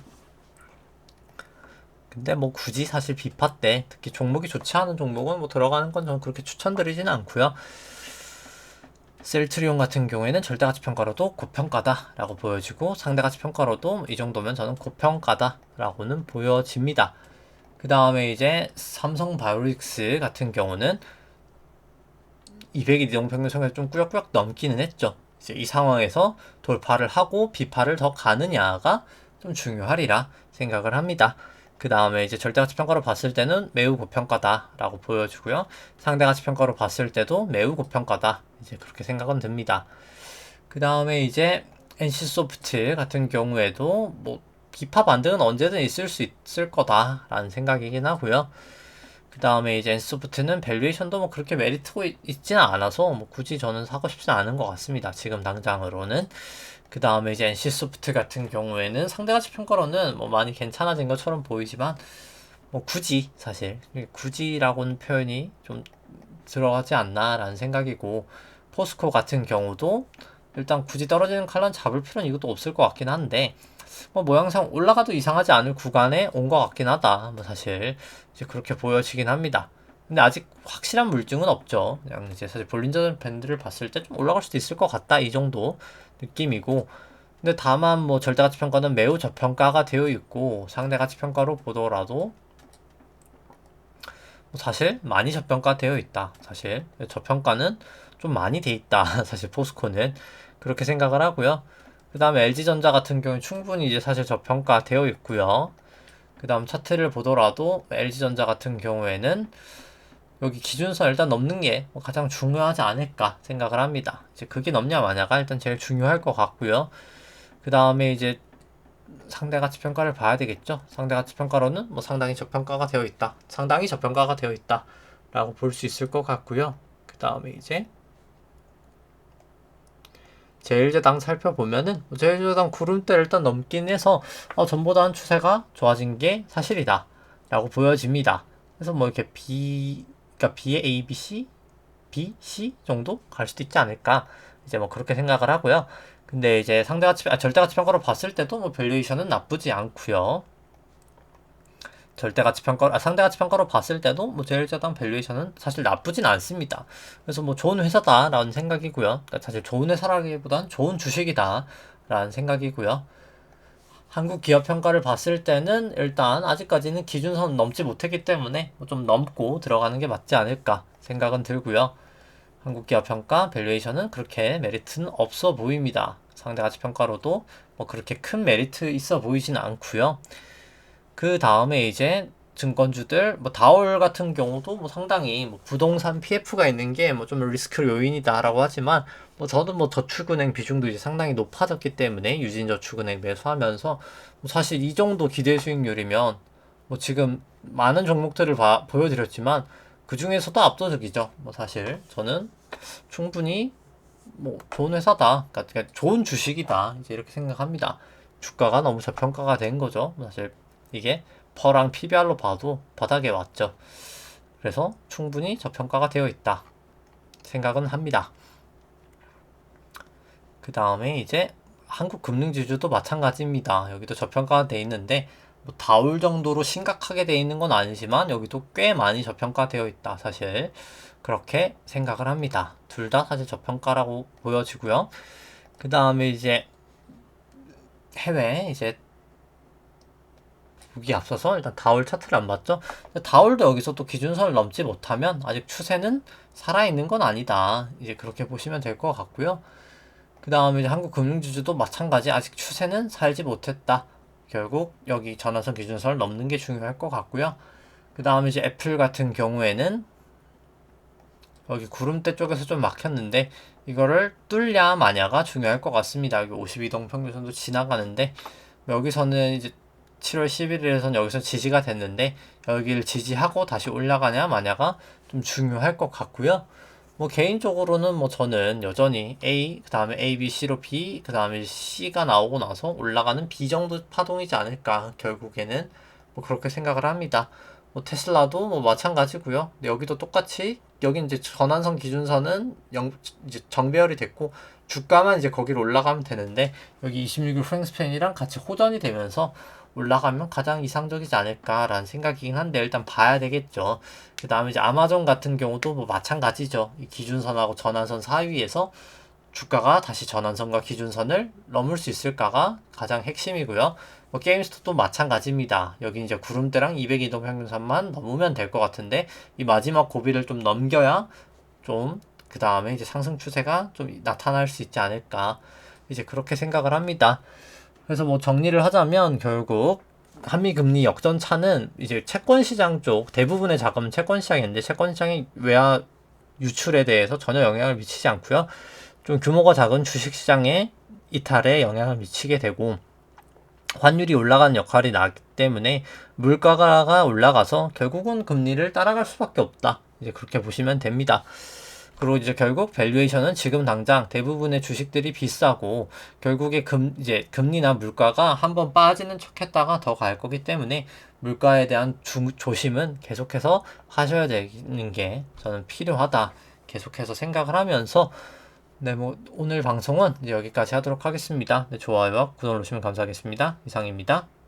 근데 뭐 굳이 사실 비파 때 특히 종목이 좋지 않은 종목은 뭐 들어가는 건 저는 그렇게 추천드리진 않고요. 셀트리온 같은 경우에는 절대가치 평가로도 고평가다 라고 보여지고 상대가치 평가로도 이 정도면 저는 고평가다 라고는 보여집니다. 그 다음에 이제 삼성바이오로직스 같은 경우는 200일 이동평균 선에서 좀 꾸역꾸역 넘기는 했죠. 이제 이 상황에서 돌파를 하고 비파를 더 가느냐가 좀 중요하리라 생각을 합니다. 그 다음에 이제 절대가치 평가로 봤을 때는 매우 고평가다라고 보여주고요. 상대가치 평가로 봤을 때도 매우 고평가다. 이제 그렇게 생각은 듭니다. 그 다음에 이제 NC소프트 같은 경우에도 뭐 비파 반등은 언제든 있을 수 있을 거다라는 생각이긴 하고요. 그 다음에 이제 NC소프트는 밸류에이션도 뭐 그렇게 메리트가 있지는 않아서 뭐 굳이 저는 사고 싶지는 않은 것 같습니다. 지금 당장으로는. 그 다음에 이제 NC소프트 같은 경우에는 상대가치 평가로는 뭐 많이 괜찮아진 것처럼 보이지만 뭐 굳이 사실 굳이라고는 표현이 좀 들어가지 않나라는 생각이고 포스코 같은 경우도 일단 굳이 떨어지는 칼란 잡을 필요는 이것도 없을 것 같긴 한데 뭐 모양상 올라가도 이상하지 않을 구간에 온 것 같긴 하다. 뭐 사실 이제 그렇게 보여지긴 합니다. 근데 아직 확실한 물증은 없죠. 그냥 이제 사실 볼린저 밴드를 봤을 때 좀 올라갈 수도 있을 것 같다 이 정도 느낌이고. 근데 다만 뭐 절대가치 평가는 매우 저평가가 되어 있고 상대가치 평가로 보더라도 뭐 사실 많이 저평가 되어 있다. 사실 저평가는 좀 많이 돼 있다. 사실 포스코는 그렇게 생각을 하고요. 그 다음에 LG전자 같은 경우는 충분히 이제 사실 저평가 되어 있고요. 그 다음 차트를 보더라도 LG전자 같은 경우에는 여기 기준선 일단 넘는 게 가장 중요하지 않을까 생각을 합니다. 이제 그게 넘냐 마냐가 일단 제일 중요할 것 같고요. 그 다음에 이제 상대가치 평가를 봐야 되겠죠. 상대가치 평가로는 뭐 상당히 저평가가 되어 있다. 상당히 저평가가 되어 있다. 라고 볼 수 있을 것 같고요. 그 다음에 이제 제일제당 살펴보면은 제일제당 구름대를 일단 넘긴 해서 전보다는 추세가 좋아진 게 사실이다 라고 보여집니다. 그래서 뭐 이렇게 그러니까 B의 A, B, C, B, C 정도 갈 수도 있지 않을까 이제 뭐 그렇게 생각을 하고요. 근데 이제 절대가치 평가로 봤을 때도 뭐 밸류에이션은 나쁘지 않고요. 상대가치 평가로 봤을 때도 뭐 제일제당 밸류에이션은 사실 나쁘진 않습니다. 그래서 뭐 좋은 회사다라는 생각이고요. 그러니까 사실 좋은 회사라기보단 좋은 주식이다라는 생각이고요. 한국 기업 평가를 봤을 때는 일단 아직까지는 기준선 넘지 못했기 때문에 뭐좀 넘고 들어가는 게 맞지 않을까 생각은 들고요. 한국 기업 평가 밸류에이션은 그렇게 메리트는 없어 보입니다. 상대가치 평가로도 뭐 그렇게 큰 메리트 있어 보이진 않고요. 그 다음에 이제 증권주들 뭐 다올 같은 경우도 뭐 상당히 뭐 부동산 PF가 있는 게 뭐 좀 리스크 요인이다라고 하지만 뭐 저도 뭐 저축은행 비중도 이제 상당히 높아졌기 때문에 유진저축은행 매수하면서 뭐 사실 이 정도 기대 수익률이면 뭐 지금 많은 종목들을 보여드렸지만 그 중에서도 압도적이죠. 뭐 사실 저는 충분히 뭐 좋은 회사다, 그러니까 좋은 주식이다 이제 이렇게 생각합니다. 주가가 너무 저평가가 된 거죠. 사실 이게 퍼랑 PBR로 봐도 바닥에 왔죠. 그래서 충분히 저평가가 되어 있다 생각은 합니다. 그 다음에 이제 한국 금융지주도 마찬가지입니다. 여기도 저평가가 되어 있는데 뭐 다올 정도로 심각하게 되어 있는 건 아니지만 여기도 꽤 많이 저평가되어 있다. 사실 그렇게 생각을 합니다. 둘 다 사실 저평가라고 보여지고요. 그 다음에 이제 해외 이제 여기 앞서서 일단 다올 차트를 안 봤죠? 다올도 여기서 또 기준선을 넘지 못하면 아직 추세는 살아있는 건 아니다. 이제 그렇게 보시면 될 것 같고요. 그 다음에 이제 한국 금융지주도 마찬가지 아직 추세는 살지 못했다. 결국 여기 전환선 기준선을 넘는 게 중요할 것 같고요. 그 다음에 이제 애플 같은 경우에는 여기 구름대 쪽에서 좀 막혔는데 이거를 뚫냐 마냐가 중요할 것 같습니다. 여기 52동 평균선도 지나가는데 여기서는 이제 7월 11일에서는 여기서 지지가 됐는데 여기를 지지하고 다시 올라가냐 마냐가 좀 중요할 것 같고요. 뭐 개인적으로는 뭐 저는 여전히 A, 그 다음에 A, B, C로 B, 그 다음에 C가 나오고 나서 올라가는 B 정도 파동이지 않을까 결국에는 뭐 그렇게 생각을 합니다. 뭐 테슬라도 뭐 마찬가지고요. 여기도 똑같이 여기 이제 전환선 기준선은 이제 정배열이 됐고 주가만 이제 거기로 올라가면 되는데 여기 26일 프랭스팬이랑 같이 호전이 되면서 올라가면 가장 이상적이지 않을까라는 생각이긴 한데 일단 봐야 되겠죠. 그 다음에 이제 아마존 같은 경우도 뭐 마찬가지죠. 이 기준선하고 전환선 사이에서 주가가 다시 전환선과 기준선을 넘을 수 있을까가 가장 핵심이고요. 뭐 게임스톱도 마찬가지입니다. 여기 이제 구름대랑 200이동 평균선만 넘으면 될 것 같은데 이 마지막 고비를 좀 넘겨야 좀 그 다음에 이제 상승 추세가 좀 나타날 수 있지 않을까 이제 그렇게 생각을 합니다. 그래서 뭐 정리를 하자면 결국 한미 금리 역전차는 이제 채권 시장 쪽 대부분의 자금은 채권 시장인데 채권 시장의 외화 유출에 대해서 전혀 영향을 미치지 않고요. 좀 규모가 작은 주식 시장에 이탈에 영향을 미치게 되고 환율이 올라가는 역할이 나기 때문에 물가가 올라가서 결국은 금리를 따라갈 수밖에 없다. 이제 그렇게 보시면 됩니다. 그리고 이제 결국 밸류에이션은 지금 당장 대부분의 주식들이 비싸고 결국에 이제 금리나 물가가 한번 빠지는 척했다가 더 갈 거기 때문에 물가에 대한 조심은 계속해서 하셔야 되는 게 저는 필요하다. 계속해서 생각을 하면서 네, 뭐 오늘 방송은 이제 여기까지 하도록 하겠습니다. 네, 좋아요와 구독 누르시면 감사하겠습니다. 이상입니다.